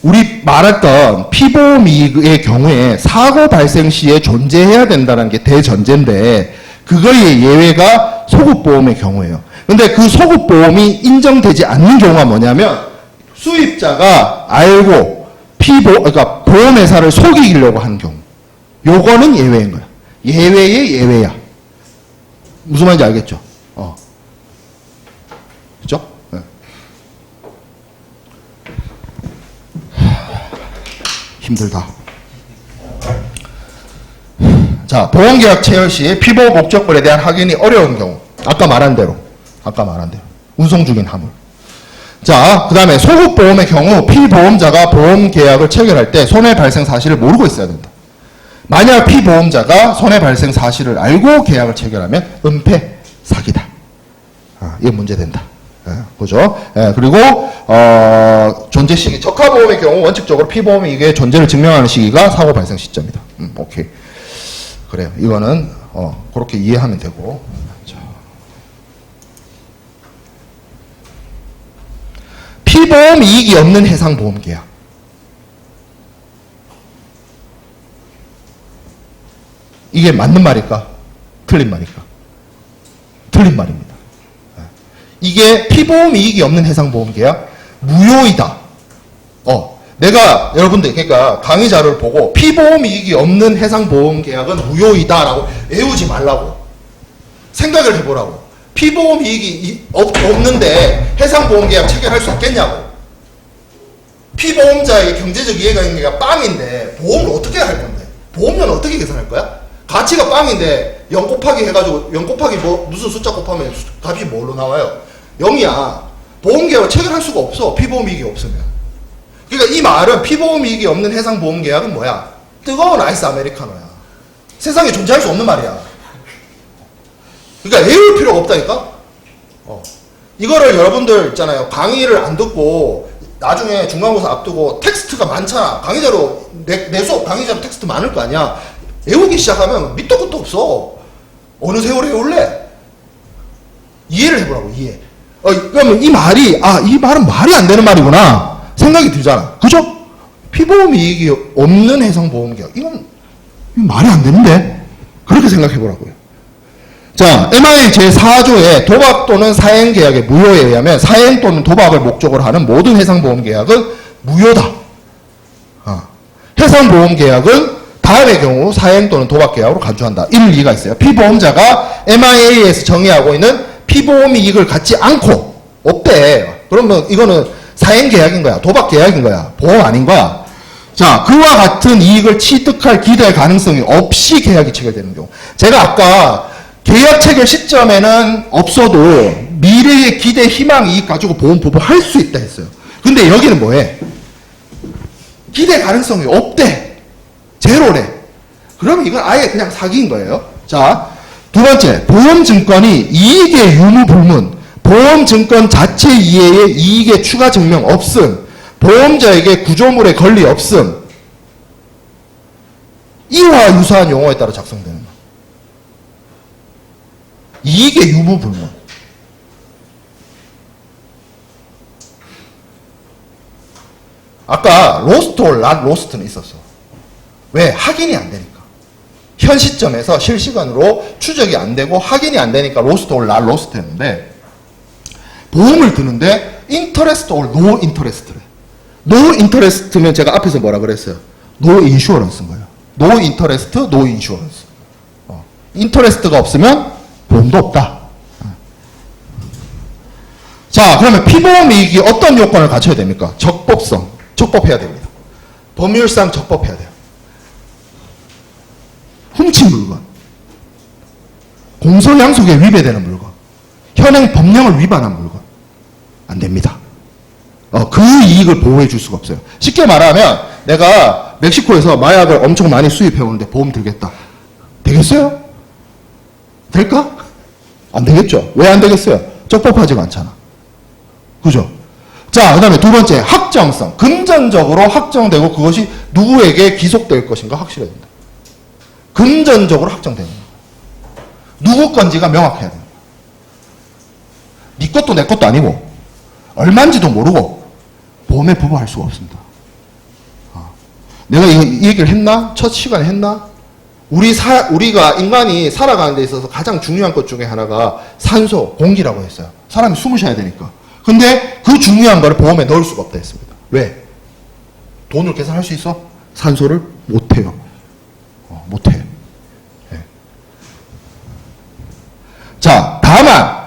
우리 말했던 피보험이익의 경우에 사고 발생 시에 존재해야 된다는 게 대전제인데 그거의 예외가 소급보험의 경우예요. 근데 그 소급보험이 인정되지 않는 경우가 뭐냐면 수입자가 알고 그러니까 보험회사를 속이려고 하는 경우. 요거는 예외인 거야. 예외의 예외야. 무슨 말인지 알겠죠? 그죠? 네. 힘들다. 자, 보험계약 체결 시 피보험 목적물에 대한 확인이 어려운 경우. 아까 말한 대로. 운송 중인 화물. 자, 그 다음에 소급보험의 경우 피보험자가 보험계약을 체결할 때 손해발생 사실을 모르고 있어야 된다. 만약 피보험자가 손해발생 사실을 알고 계약을 체결하면 은폐, 사기다. 이게 문제된다. 그죠? 그리고 존재 시기, 적하보험의 경우 원칙적으로 피보험이익의 존재를 증명하는 시기가 사고 발생 시점이다. 오케이. 그래요. 이거는 그렇게 이해하면 되고. 자. 피보험 이익이 없는 해상보험 계약. 이게 맞는 말일까? 틀린 말일까? 틀린 말입니다. 이게 피보험 이익이 없는 해상보험 계약 무효이다. 내가 여러분들 그러니까 강의 자료를 보고 피보험 이익이 없는 해상보험 계약은 무효이다라고 외우지 말라고. 생각을 해보라고. 피보험 이익이 없는데 해상보험 계약 체결할 수 있겠냐고. 피보험자의 경제적 이해관계가 빵인데 보험을 어떻게 할 건데? 보험료는 어떻게 계산할 거야? 가치가 빵인데 0 곱하기 해가지고 0 곱하기 뭐 무슨 숫자 곱하면 값이 뭘로 나와요? 0이야. 보험계약을 체결할 수가 없어. 피보험이익이 없으면. 그러니까 이 말은 피보험이익이 없는 해상보험계약은 뭐야? 뜨거운 아이스 아메리카노야. 세상에 존재할 수 없는 말이야. 그러니까 외울 필요가 없다니까? 이거를 여러분들 있잖아요. 강의를 안 듣고 나중에 중간고사 앞두고 텍스트가 많잖아. 강의자로 내 수업 강의자로 텍스트 많을 거 아니야. 외우기 시작하면 밑도 끝도 없어. 어느 세월에 외울래? 이해를 해보라고, 이해. 그러면 이 말이, 이 말은 말이 안 되는 말이구나. 생각이 들잖아. 그죠? 피보험 이익이 없는 해상보험계약. 이건 말이 안 되는데? 그렇게 생각해보라고요. 자, MI 제4조의 도박 또는 사행계약의 무효에 의하면 사행 또는 도박을 목적으로 하는 모든 해상보험계약은 무효다. 해상보험계약은 다음의 경우 사행 또는 도박계약으로 간주한다. 이런 이유가 있어요. 피보험자가 MIA에서 정의하고 있는 피보험 이익을 갖지 않고 없대. 그러면 이거는 사행계약인 거야. 도박계약인 거야. 보험 아닌 거야. 자, 그와 같은 이익을 취득할 기대 가능성이 없이 계약이 체결되는 경우. 제가 아까 계약 체결 시점에는 없어도 미래의 기대 희망 이익 가지고 보험 부부할 수 있다 했어요. 근데 여기는 뭐해? 기대 가능성이 없대. 제로래. 그러면 이건 아예 그냥 사기인 거예요. 자, 두 번째, 보험증권이 이익의 유무불문, 보험증권 자체 이해의 이익의 추가 증명 없음, 보험자에게 구조물의 권리 없음, 이와 유사한 용어에 따라 작성되는 거. 이익의 유무불문. 아까 로스트 or not 로스트는 있었어. 왜? 확인이 안 되니까. 현 시점에서 실시간으로 추적이 안 되고 확인이 안 되니까 로스트 or not 로스트 했는데, 보험을 드는데 interest or no interest래. no interest면 제가 앞에서 뭐라 그랬어요? no insurance인 거예요. no interest, no insurance. 인터레스트가 없으면 보험도 없다. 자, 그러면 피보험 이익이 어떤 요건을 갖춰야 됩니까? 적법성, 적법해야 됩니다. 법률상 적법해야 돼요. 훔친 물건, 공소양속에 위배되는 물건, 현행 법령을 위반한 물건, 안 됩니다. 그 이익을 보호해 줄 수가 없어요. 쉽게 말하면 내가 멕시코에서 마약을 엄청 많이 수입해 오는데 보험 들겠다. 되겠어요? 될까? 안 되겠죠. 왜 안 되겠어요? 적법하지가 않잖아. 그죠? 자, 그 다음에 두 번째, 확정성. 금전적으로 확정되고 그것이 누구에게 기속될 것인가 확실해야 된다. 금전적으로 확정되는 거예요. 누구 건지가 명확해야 됩니다. 네 것도 내 것도 아니고 얼마인지도 모르고 보험에 부과할 수가 없습니다. 내가 이 얘기를 했나? 첫 시간에 했나? 우리가 인간이 살아가는 데 있어서 가장 중요한 것 중에 하나가 산소, 공기라고 했어요. 사람이 숨을 쉬어야 되니까. 근데 그 중요한 거를 보험에 넣을 수가 없다 했습니다. 왜? 돈을 계산할 수 있어? 산소를 못해요. 못해. 네. 자, 다만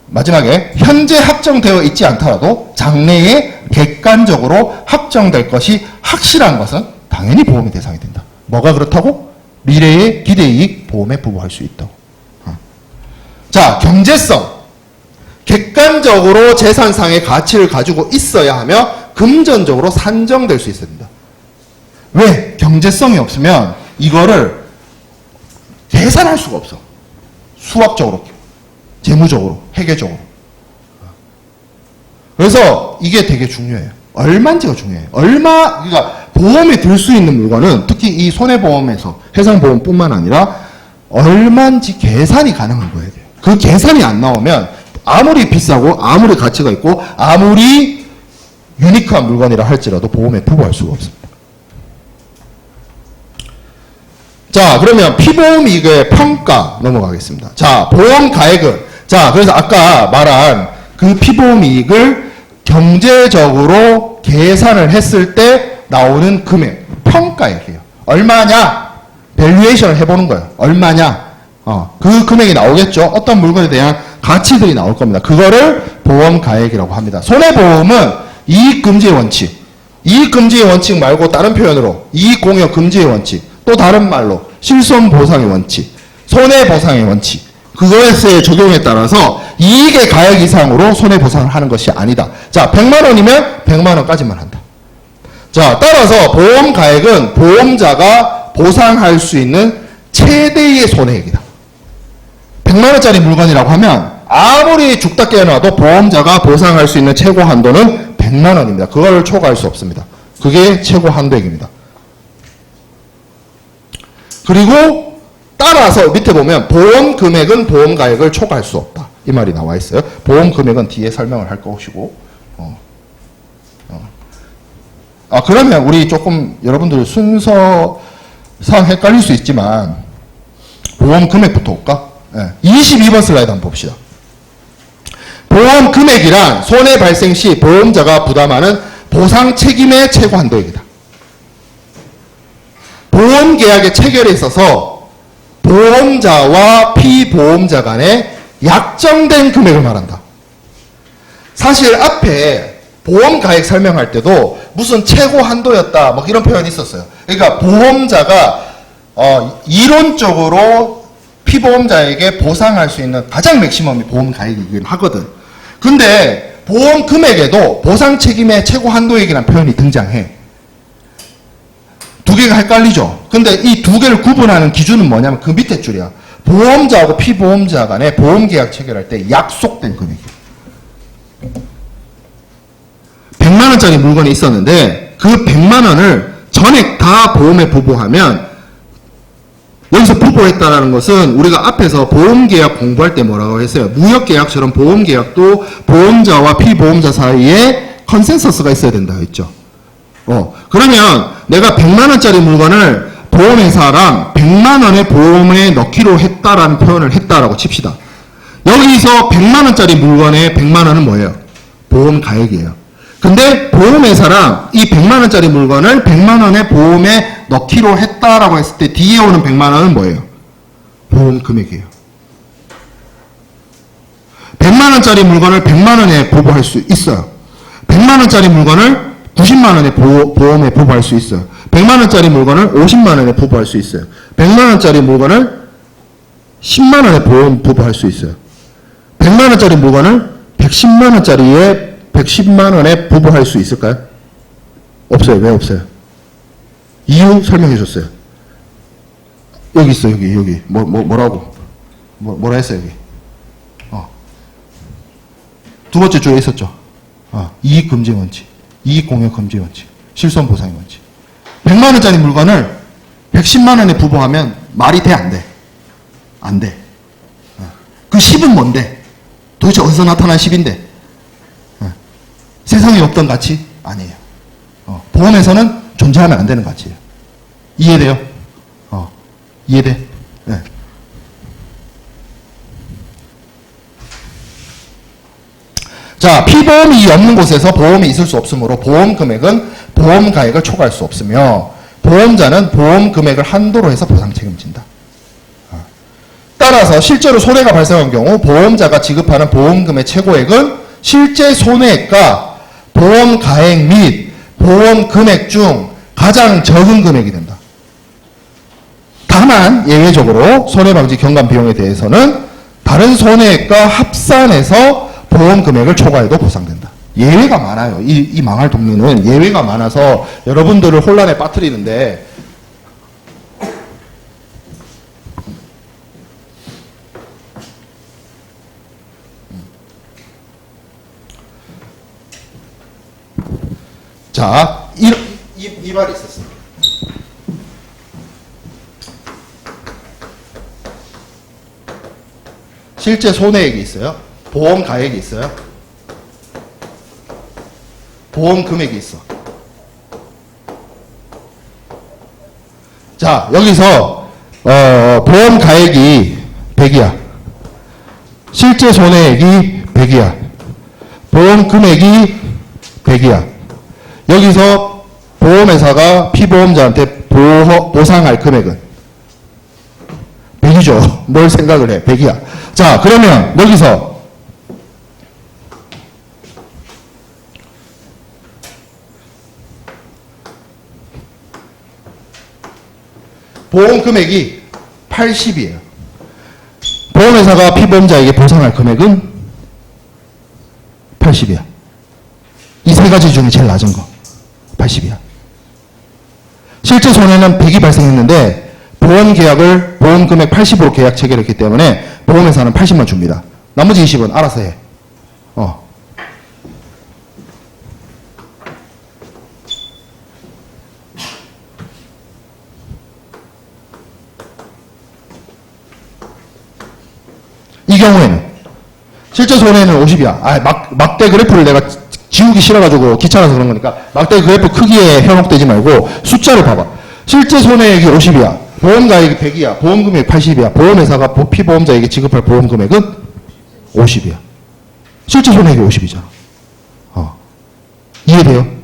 마지막에 현재 확정되어 있지 않더라도 장래에 객관적으로 확정될 것이 확실한 것은 당연히 보험의 대상이 된다. 뭐가 그렇다고? 미래의 기대이익 보험에 부과할 수 있다고. 자, 경제성. 객관적으로 재산상의 가치를 가지고 있어야 하며 금전적으로 산정될 수 있어야 된다. 왜? 경제성이 없으면 이거를 계산할 수가 없어. 수학적으로, 재무적으로, 회계적으로. 그래서 이게 되게 중요해요. 얼마인지가 중요해요. 그러니까 보험에 들 수 있는 물건은 특히 이 손해보험에서 해상보험뿐만 아니라 얼마인지 계산이 가능한 거예요. 그 계산이 안 나오면 아무리 비싸고 아무리 가치가 있고 아무리 유니크한 물건이라 할지라도 보험에 부과할 수가 없습니다. 자, 그러면 피보험 이익의 평가 넘어가겠습니다. 자, 보험 가액은, 자, 그래서 아까 말한 그 피보험 이익을 경제적으로 계산을 했을 때 나오는 금액, 평가액이에요. 얼마냐? 밸류에이션을 해보는 거예요. 얼마냐? 그 금액이 나오겠죠. 어떤 물건에 대한 가치들이 나올 겁니다. 그거를 보험 가액이라고 합니다. 손해보험은 이익금지의 원칙, 이익금지의 원칙 말고 다른 표현으로 이익공여 금지의 원칙, 또 다른 말로 실손보상의 원칙, 손해보상의 원칙, 그것에 적용에 따라서 이익의 가액 이상으로 손해보상을 하는 것이 아니다. 자, 100만 원이면 100만 원까지만 한다. 자, 따라서 보험 가액은 보험자가 보상할 수 있는 최대의 손해액이다. 100만 원짜리 물건이라고 하면 아무리 죽다 깨어나도 보험자가 보상할 수 있는 최고 한도는 100만 원입니다. 그걸 초과할 수 없습니다. 그게 최고 한도액입니다. 그리고 따라서 밑에 보면 보험 금액은 보험 가액을 초과할 수 없다. 이 말이 나와 있어요. 보험 금액은 뒤에 설명을 할 것이고. 그러면 우리 조금 여러분들 순서상 헷갈릴 수 있지만 보험 금액부터 볼까? 22번 슬라이드 한번 봅시다. 보험 금액이란 손해 발생 시 보험자가 부담하는 보상 책임의 최고 한도액이다. 보험 계약의 체결에 있어서 보험자와 피보험자 간에 약정된 금액을 말한다. 사실 앞에 보험 가액 설명할 때도 무슨 최고 한도였다 뭐 이런 표현이 있었어요. 그러니까 보험자가 이론적으로 피보험자에게 보상할 수 있는 가장 맥시멈이 보험 가액이긴 하거든. 근데 보험 금액에도 보상 책임의 최고 한도액이라는 표현이 등장해. 두 개가 헷갈리죠. 근데 이 두 개를 구분하는 기준은 뭐냐면 그 밑에 줄이야. 보험자하고 피보험자 간에 보험계약 체결할 때 약속된 금액이야. 100만 원짜리 물건이 있었는데 그 100만 원을 전액 다 보험에 부부하면, 여기서 부부했다라는 것은 우리가 앞에서 보험계약 공부할 때 뭐라고 했어요? 무역계약처럼 보험계약도 보험자와 피보험자 사이에 컨센서스가 있어야 된다 했죠. 그러면 내가 100만 원짜리 물건을 보험회사랑 100만 원의 보험에 넣기로 했다라는 표현을 했다라고 칩시다. 여기서 100만 원짜리 물건에 100만 원은 뭐예요? 보험 가액이에요. 근데 보험회사랑 이 100만 원짜리 물건을 100만 원의 보험에 넣기로 했다라고 했을 때 뒤에 오는 100만 원은 뭐예요? 보험 금액이에요. 100만 원짜리 물건을 100만 원에 보부할 수 있어요. 100만 원짜리 물건을 90만 원에 보험에 보부할 수 있어요. 100만 원짜리 물건을 50만 원에 보부할 수 있어요. 100만 원짜리 물건을 10만 원에 보험 보부할 수 있어요. 100만 원짜리 물건을 110만 원짜리에 110만 원에 보부할 수 있을까요? 없어요. 왜 없어요? 이유 설명해 줬어요. 여기 있어, 여기. 뭐라고? 뭐라 했어요, 여기? 두 번째 줄에 있었죠. 이익 금지 원칙, 이익 공유 금지 원칙, 실손 보상의 원칙. 100만 원짜리 물건을 110만 원에 부부하면 말이 돼, 안 돼? 안 돼. 그 10은 뭔데? 도대체 어디서 나타난 10인데? 세상에 없던 가치? 아니에요. 보험에서는 존재하면 안 되는 가치예요. 이해돼요? 이해돼? 네. 자, 피보험이 없는 곳에서 보험이 있을 수 없으므로 보험 금액은 보험 가액을 초과할 수 없으며 보험자는 보험 금액을 한도로 해서 보상 책임진다. 따라서 실제로 손해가 발생한 경우 보험자가 지급하는 보험금의 최고액은 실제 손해액과 보험 가액 및 보험 금액 중 가장 적은 금액이 된다. 다만 예외적으로 손해방지 경감 비용에 대해서는 다른 손해액과 합산해서 보험 금액을 초과해도 보상된다. 예외가 많아요. 이 망할 동네는 예외가 많아서 여러분들을 혼란에 빠뜨리는데 자, 이 말이 있었어요. 실제 손해액이 있어요. 보험 가액이 있어요. 보험 금액이 있어. 자, 여기서 보험 가액이 100이야. 실제 손해액이 100이야. 보험 금액이 100이야. 여기서 보험회사가 피보험자한테 보상할 금액은 100이죠. 뭘 생각을 해? 100이야. 자, 그러면 여기서 보험 금액이 80이에요. 보험회사가 피보험자에게 보상할 금액은 80이야. 이 세 가지 중에 제일 낮은 거 80이야. 실제 손해는 100이 발생했는데 보험 계약을 보험 금액 80으로 계약 체결했기 때문에 보험회사는 80만 줍니다. 나머지 20은 알아서 해. 이 경우에는 실제 손해는 50이야. 막대 그래프를 내가 지우기 싫어가지고 귀찮아서 그런 거니까 막대 그래프 크기에 현혹되지 말고 숫자를 봐봐. 실제 손해액이 50이야. 보험가액이 100이야. 보험금액이 80이야. 보험회사가 피보험자에게 지급할 보험금액은 50이야. 실제 손해액이 50이잖아. 이해돼요?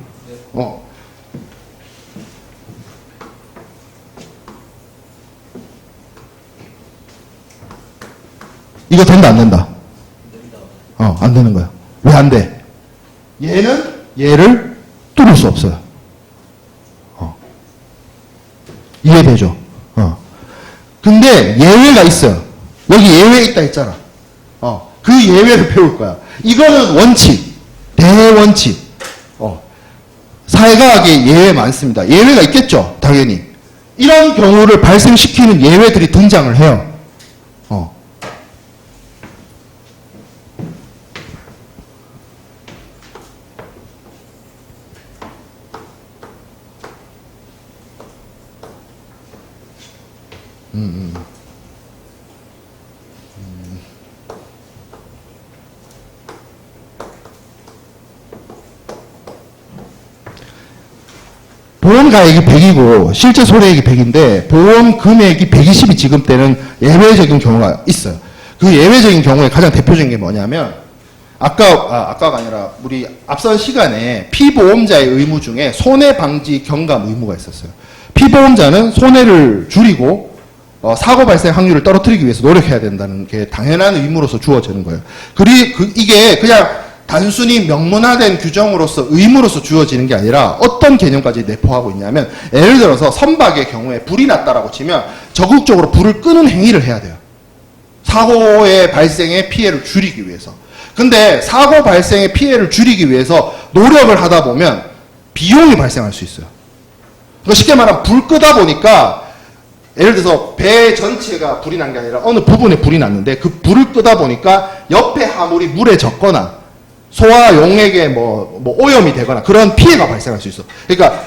이거 된다, 안 된다? 안 되는 거야. 왜 안 돼? 얘는 얘를 뚫을 수 없어요. 이해되죠? 근데 예외가 있어요. 여기 예외 있다 했잖아. 그 예외를 배울 거야. 이거는 원칙, 대원칙. 사회과학에 예외 많습니다. 예외가 있겠죠, 당연히. 이런 경우를 발생시키는 예외들이 등장을 해요. 보험 가액이 100이고 실제 손해액이 100인데 보험 금액이 120이 지급되는 예외적인 경우가 있어요. 그 예외적인 경우에 가장 대표적인 게 뭐냐면 아까가 아니라 우리 앞선 시간에 피보험자의 의무 중에 손해방지 경감 의무가 있었어요. 피보험자는 손해를 줄이고 사고 발생 확률을 떨어뜨리기 위해서 노력해야 된다는 게 당연한 의무로서 주어지는 거예요. 이게 그냥 단순히 명문화된 규정으로서 의무로서 주어지는 게 아니라 어떤 개념까지 내포하고 있냐면 예를 들어서 선박의 경우에 불이 났다라고 치면 적극적으로 불을 끄는 행위를 해야 돼요. 사고의 발생의 피해를 줄이기 위해서. 근데 사고 발생의 피해를 줄이기 위해서 노력을 하다 보면 비용이 발생할 수 있어요. 그러니까 쉽게 말하면 불 끄다 보니까 예를 들어서 배 전체가 불이 난 게 아니라 어느 부분에 불이 났는데 그 불을 끄다 보니까 옆에 화물이 물에 젖거나 소와 용에게 뭐 오염이 되거나 그런 피해가 발생할 수 있어. 그러니까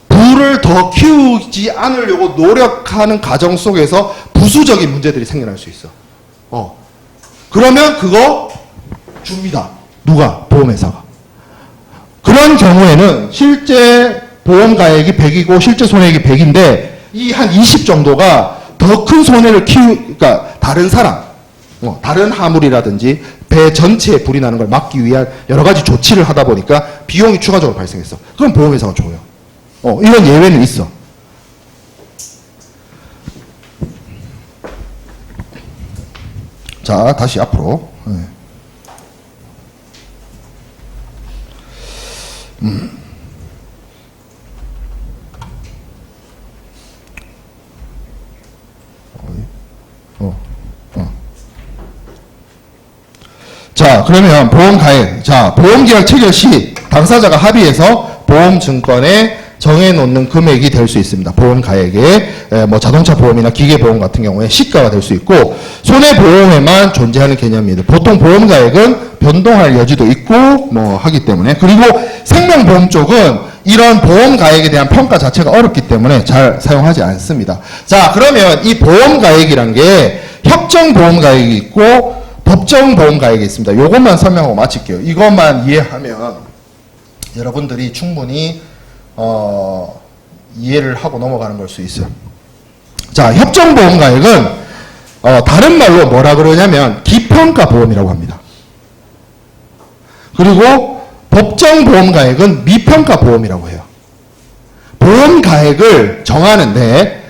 불을 더 키우지 않으려고 노력하는 과정 속에서 부수적인 문제들이 생겨날 수 있어. 그러면 그거 줍니다. 누가? 보험회사가. 그런 경우에는 실제 보험 가액이 100이고 실제 손해액이 100인데 이 한 20 정도가 더 큰 손해를 그러니까 다른 사람, 다른 화물이라든지 배 전체에 불이 나는 걸 막기 위한 여러 가지 조치를 하다 보니까 비용이 추가적으로 발생했어. 그럼 보험회사가 줘요. 이런 예외는 있어. 자, 다시 앞으로. 자, 그러면 보험 가액. 자, 보험계약 체결 시 당사자가 합의해서 보험증권에 정해놓는 금액이 될 수 있습니다. 보험 가액에 뭐 자동차 보험이나 기계 보험 같은 경우에 시가가 될 수 있고 손해보험에만 존재하는 개념입니다. 보통 보험 가액은 변동할 여지도 있고 뭐 하기 때문에 그리고 생명보험 쪽은 이런 보험 가액에 대한 평가 자체가 어렵기 때문에 잘 사용하지 않습니다. 자, 그러면 이 보험 가액이란 게 협정 보험 가액이 있고 법정 보험 가액이 있습니다. 이것만 설명하고 마칠게요. 이것만 이해하면 여러분들이 충분히 이해를 하고 넘어가는 걸 수 있어요. 자, 협정 보험 가액은 다른 말로 뭐라 그러냐면 기평가 보험이라고 합니다. 그리고 법정 보험 가액은 미평가 보험이라고 해요. 보험 가액을 정하는데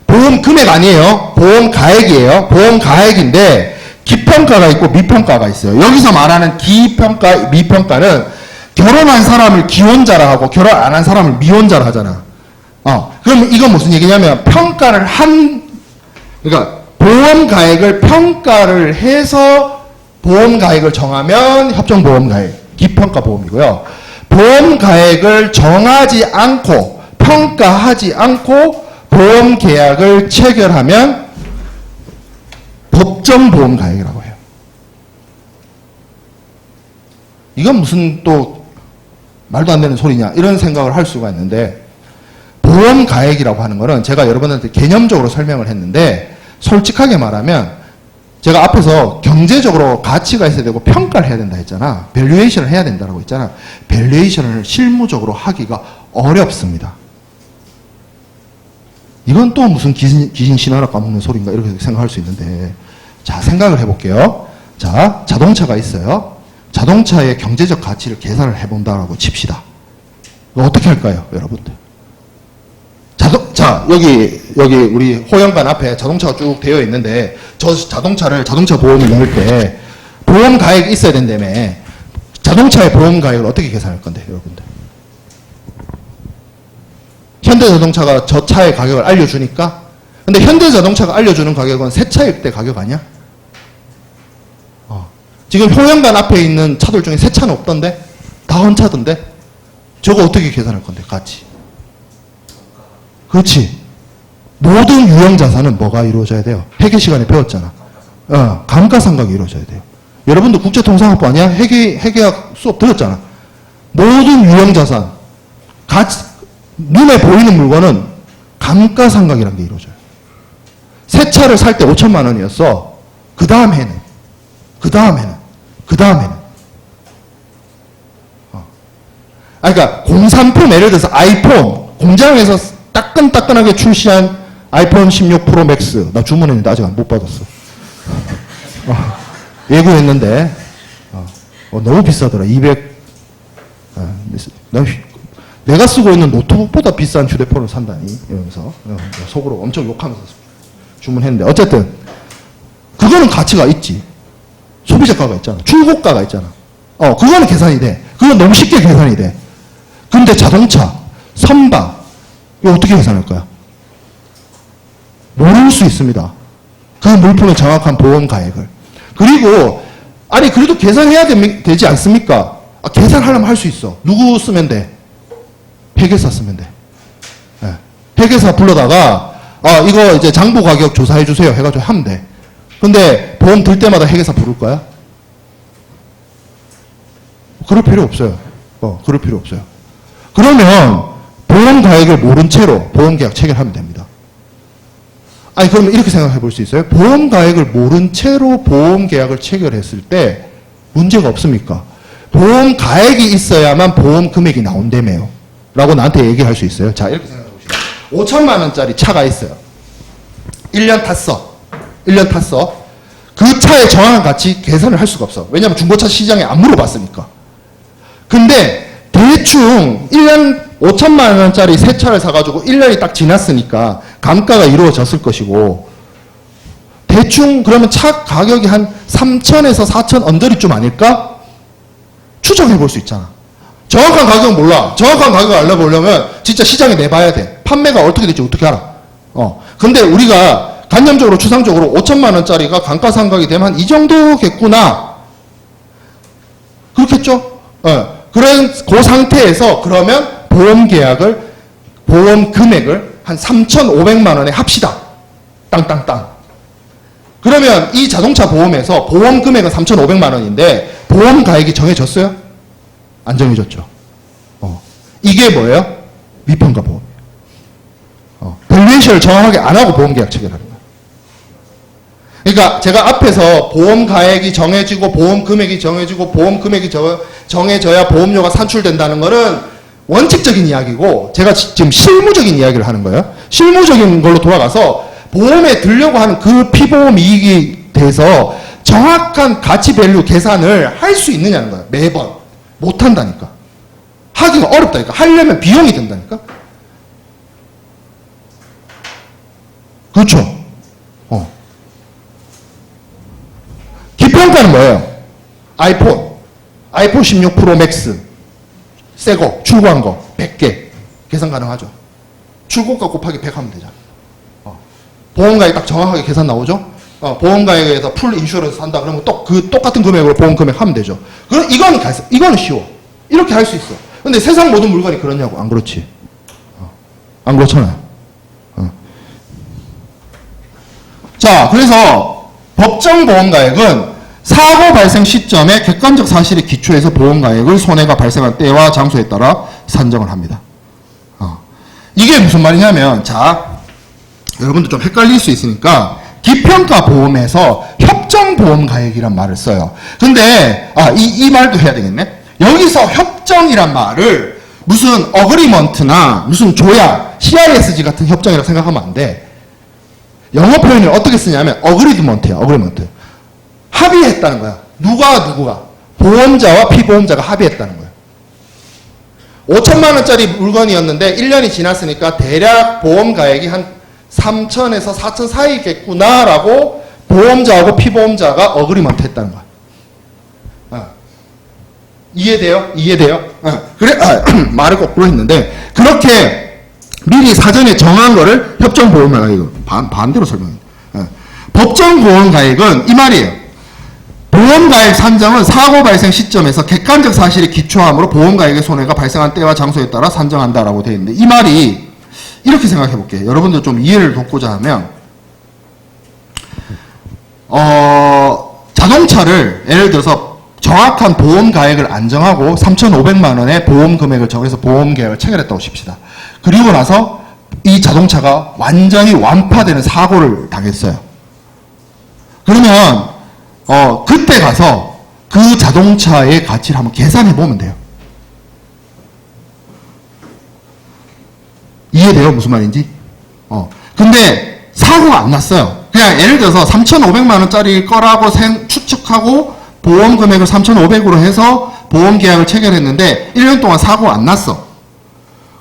보험 금액 아니에요. 보험 가액이에요. 보험 가액인데 기평가가 있고 미평가가 있어요. 여기서 말하는 기평가, 미평가는 결혼한 사람을 기혼자라 하고 결혼 안 한 사람을 미혼자라 하잖아. 그럼 이건 무슨 얘기냐면 그러니까 보험 가액을 평가를 해서 보험 가액을 정하면 협정 보험 가액, 기평가 보험이고요. 보험 가액을 정하지 않고 평가하지 않고 보험 계약을 체결하면 법정 보험 가액이라고 해요. 이건 무슨 또 말도 안 되는 소리냐 이런 생각을 할 수가 있는데 보험 가액이라고 하는 거는 제가 여러분한테 개념적으로 설명을 했는데 솔직하게 말하면 제가 앞에서 경제적으로 가치가 있어야 되고 평가를 해야 된다 했잖아. 밸류에이션을 해야 된다고 했잖아. 밸류에이션을 실무적으로 하기가 어렵습니다. 이건 또 무슨 귀신 신하라 까먹는 소리인가 이렇게 생각할 수 있는데 자, 생각을 해볼게요. 자, 자동차가 있어요. 자동차의 경제적 가치를 계산을 해본다라고 칩시다. 어떻게 할까요, 여러분들? 자, 여기 우리 호영관 앞에 자동차가 쭉 되어 있는데 저 자동차 보험을 넣을 때 보험 가액이 있어야 된다며. 자동차의 보험 가액을 어떻게 계산할 건데, 여러분들? 현대자동차가 저 차의 가격을 알려주니까. 근데 현대자동차가 알려주는 가격은 새 차일 때 가격 아니야? 지금 효영관 앞에 있는 차들 중에 새 차는 없던데? 다 헌차던데? 저거 어떻게 계산할 건데, 같이? 그렇지. 모든 유형자산은 뭐가 이루어져야 돼요? 회계 시간에 배웠잖아. 감가상각이 이루어져야 돼요. 여러분도 국제통상학부 아니야? 회계학 수업 들었잖아. 모든 유형자산, 눈에 보이는 물건은 감가상각이라는 게 이루어져요. 새 차를 살 때 5천만 원이었어. 그 다음 해는. 그러니까 공산품, 예를 들어서 아이폰, 공장에서 따끈따끈하게 출시한 아이폰 16 프로 맥스. 나 주문했는데 아직 못 받았어. 예고했는데, 너무 비싸더라. 200, 내가 쓰고 있는 노트북보다 비싼 휴대폰을 산다니. 이러면서, 속으로 엄청 욕하면서 주문했는데. 어쨌든, 그거는 가치가 있지. 소비자가가 있잖아. 출고가가 있잖아. 그거는 계산이 돼. 그건 너무 쉽게 계산이 돼. 근데 자동차, 선박, 이거 어떻게 계산할까요? 모를 수 있습니다. 그 물품의 정확한 보험 가액을. 그리고, 아니, 그래도 계산해야 되지 않습니까? 계산하려면 할 수 있어. 누구 쓰면 돼? 회계사 쓰면 돼. 네. 회계사 불러다가, 이거 이제 장부 가격 조사해주세요. 해가지고 하면 돼. 근데 보험 들 때마다 회계사 부를 거야? 그럴 필요 없어요. 그럴 필요 없어요. 그러면 보험 가액을 모른 채로 보험 계약 체결하면 됩니다. 아니, 그러면 이렇게 생각해 볼 수 있어요? 보험 가액을 모른 채로 보험 계약을 체결했을 때 문제가 없습니까? 보험 가액이 있어야만 보험 금액이 나온다며요. 라고 나한테 얘기할 수 있어요. 자, 이렇게 생각해 봅시다. 5천만 원짜리 차가 있어요. 1년 탔어. 1년 탔어. 그 차의 정확한 가치 계산을 할 수가 없어. 왜냐하면 중고차 시장에 안 물어봤으니까. 근데 대충 1년 5천만 원짜리 새 차를 사가지고 1년이 딱 지났으니까 감가가 이루어졌을 것이고, 대충 그러면 차 가격이 한 3천에서 4천 언저리쯤 아닐까? 추정해 볼 수 있잖아. 정확한 가격은 몰라. 정확한 가격을 알아보려면 진짜 시장에 내봐야 돼. 판매가 어떻게 될지 어떻게 알아. 근데 우리가 간념적으로 추상적으로 5천만 원짜리가 감가상각이 되면 한 이 정도겠구나. 그렇겠죠? 그런 그 상태에서 그러면 보험 계약을, 보험 금액을 한 3,500만 원에 합시다. 땅땅땅. 그러면 이 자동차 보험에서 보험 금액은 3,500만 원인데 보험 가액이 정해졌어요? 안 정해졌죠. 이게 뭐예요? 미평가 보험이에요. 밸류에이션을 정확하게 안 하고 보험 계약 체결하는 거예요. 그러니까 제가 앞에서 보험 가액이 정해지고 보험 금액이 정해지고 보험 금액이 정해져야 보험료가 산출된다는 거는 원칙적인 이야기고, 제가 지금 실무적인 이야기를 하는 거예요. 실무적인 걸로 돌아가서 보험에 들려고 하는 그 피보험 이익이 돼서 정확한 가치 밸류 계산을 할 수 있느냐는 거예요. 매번. 못 한다니까. 하기가 어렵다니까. 하려면 비용이 든다니까. 그렇죠. 기평가는 뭐예요? 아이폰 16 프로 맥스. 새거, 출고한 거, 100개. 계산 가능하죠. 출고가 곱하기 100 하면 되잖아. 보험가액 딱 정확하게 계산 나오죠? 보험가액에서 풀 인슈런스 산다 그러면 그 똑같은 금액으로 보험 금액 하면 되죠. 그럼 이거는 쉬워. 이렇게 할 수 있어. 근데 세상 모든 물건이 그러냐고. 안 그렇지. 안 그렇잖아요. 자, 그래서 법정 보험가액은 사고 발생 시점의 객관적 사실에 기초해서 보험가액을 손해가 발생한 때와 장소에 따라 산정을 합니다. 이게 무슨 말이냐면, 자, 여러분들 좀 헷갈릴 수 있으니까 기평가 보험에서 협정보험가액이란 말을 써요. 근데 이 말도 해야 되겠네. 여기서 협정이란 말을 무슨 어그리먼트나 무슨 조약, CISG 같은 협정이라고 생각하면 안 돼. 영어 표현을 어떻게 쓰냐면 어그리먼트야. 어그리먼트. 합의했다는 거야. 누가 보험자와 피보험자가 합의했다는 거야. 5천만 원짜리 물건이었는데 1년이 지났으니까 대략 보험가액이 한 3천에서 4천 사이겠구나라고 보험자하고 피보험자가 어그리먼트 했다는 거야. 이해돼요? 그래, 말을 거꾸로 했는데, 그렇게 미리 사전에 정한 거를 협정보험가액, 반대로 설명해요. 법정보험가액은 이 말이에요. 보험가액 산정은 사고 발생 시점에서 객관적 사실에 기초함으로 보험가액의 손해가 발생한 때와 장소에 따라 산정한다라고 되어 있는데, 이 말이 이렇게 생각해 볼게요. 여러분들 좀 이해를 돕고자 하면, 자동차를 예를 들어서 정확한 보험 가액을 안 정하고 3,500만 원의 보험 금액을 정해서 보험 계약을 체결했다고 칩시다. 그리고 나서 이 자동차가 완전히 완파되는 사고를 당했어요. 그러면 그때 가서 그 자동차의 가치를 한번 계산해 보면 돼요. 이해돼요? 무슨 말인지? 근데 사고가 안 났어요. 그냥 예를 들어서 3,500만 원짜리 거라고 추측하고 보험 금액을 3,500으로 해서 보험 계약을 체결했는데 1년 동안 사고가 안 났어.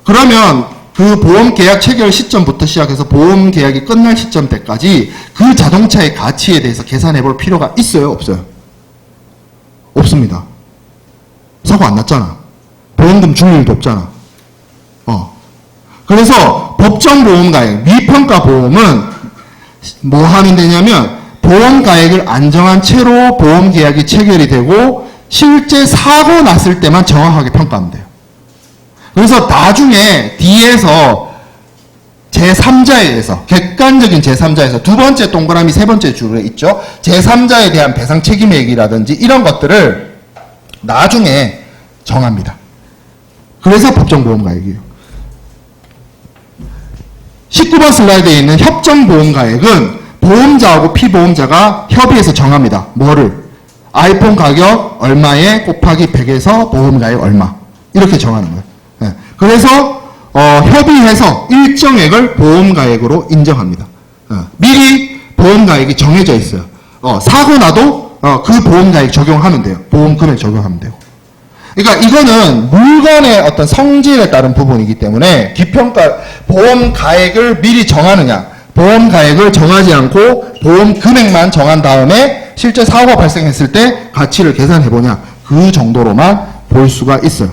그러면 그 보험 계약 체결 시점부터 시작해서 보험 계약이 끝날 시점 때까지 그 자동차의 가치에 대해서 계산해 볼 필요가 있어요? 없어요? 없습니다. 사고 안 났잖아. 보험금 줄 일도 없잖아. 그래서 법정보험가액, 미평가 보험은 뭐 하면 되냐면 보험가액을 안정한 채로 보험계약이 체결이 되고 실제 사고 났을 때만 정확하게 평가하면 돼요. 그래서 나중에 뒤에서 제3자에서 객관적인 제3자에서 두 번째 동그라미 세 번째 줄에 있죠. 제3자에 대한 배상 책임액이라든지 이런 것들을 나중에 정합니다. 그래서 법정보험가액이에요. 19번 슬라이드에 있는 협정보험가액은 보험자하고 피보험자가 협의해서 정합니다. 뭐를? 아이폰 가격 얼마에 곱하기 100에서 보험가액 얼마 이렇게 정하는 거예요. 네. 그래서 협의해서 일정액을 보험가액으로 인정합니다. 미리 보험가액이 정해져 있어요. 사고 나도 그 보험가액 적용하면 돼요. 보험금액 적용하면 되고. 그러니까 이거는 물건의 어떤 성질에 따른 부분이기 때문에 기평가 보험가액을 미리 정하느냐, 보험가액을 정하지 않고 보험금액만 정한 다음에 실제 사고가 발생했을 때 가치를 계산해보냐, 그 정도로만 볼 수가 있어요.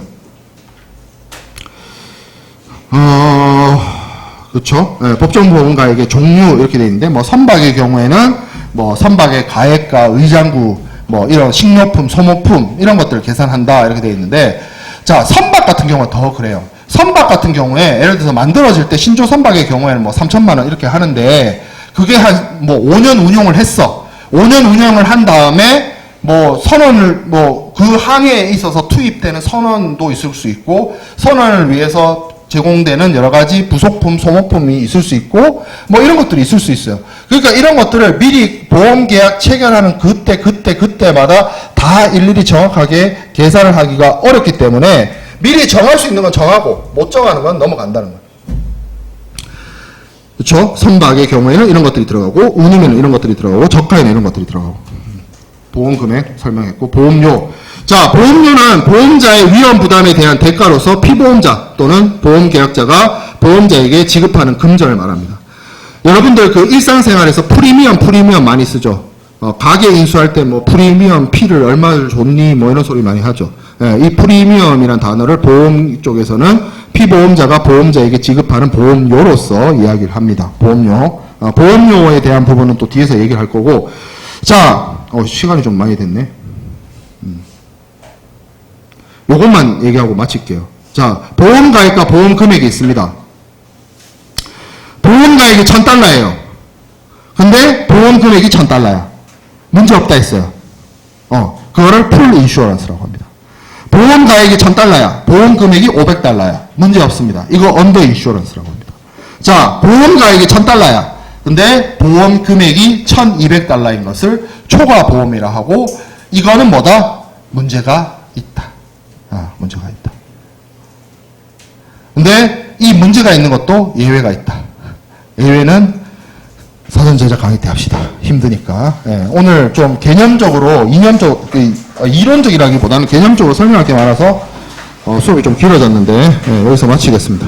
그렇죠. 네, 법정보험가액의 종류 이렇게 되어 있는데, 뭐 선박의 경우에는 뭐 선박의 가액과 의장구, 뭐 이런 식료품, 소모품 이런 것들을 계산한다 이렇게 되어 있는데, 자 선박 같은 경우가 더 그래요. 선박 같은 경우에 예를 들어서 만들어질 때 신조 선박의 경우에는 뭐 3천만 원 이렇게 하는데 그게 한 뭐 5년 운용을 했어. 5년 운영을 한 다음에 뭐 선원을 뭐 그 항해에 있어서 투입되는 선원도 있을 수 있고 선원을 위해서 제공되는 여러 가지 부속품, 소모품이 있을 수 있고 뭐 이런 것들이 있을 수 있어요. 그러니까 이런 것들을 미리 보험계약 체결하는 그때마다 다 일일이 정확하게 계산을 하기가 어렵기 때문에 미리 정할 수 있는 건 정하고 못 정하는 건 넘어간다는 거예요. 그렇죠? 선박의 경우에는 이런 것들이 들어가고 운임에는 이런 것들이 들어가고 저가에는 이런 것들이 들어가고 보험금액 설명했고 보험료. 자, 보험료는 보험자의 위험 부담에 대한 대가로서 피보험자 또는 보험계약자가 보험자에게 지급하는 금전을 말합니다. 여러분들 그 일상생활에서 프리미엄 많이 쓰죠. 가게 인수할 때 뭐 프리미엄 피를 얼마를 줬니 뭐 이런 소리 많이 하죠. 예, 이 프리미엄이란 단어를 보험 쪽에서는 피보험자가 보험자에게 지급하는 보험료로서 이야기를 합니다. 보험료. 보험료에 대한 부분은 또 뒤에서 얘기를 할 거고. 자, 시간이 좀 많이 됐네. 요것만 얘기하고 마칠게요. 자, 보험가액과 보험금액이 있습니다. 보험가액이 $1,000예요. 근데 보험금액이 $1,000야. 문제없다 했어요. 그거를 풀 인슈어런스라고 합니다. 보험가액이 $1,000야. 보험금액이 $500야. 문제없습니다. 이거 언더 인슈어런스라고 합니다. 자, 보험가액이 $1,000야. 근데 보험금액이 $1,200인 것을 초과보험이라 하고 이거는 뭐다? 문제가 있다. 문제가 있다. 근데 이 문제가 있는 것도 예외가 있다. 예외는 사전 제작 강의 때 합시다. 힘드니까. 오늘 좀 개념적으로, 이론적이라기보다는 개념적으로 설명할 게 많아서 수업이 좀 길어졌는데 여기서 마치겠습니다.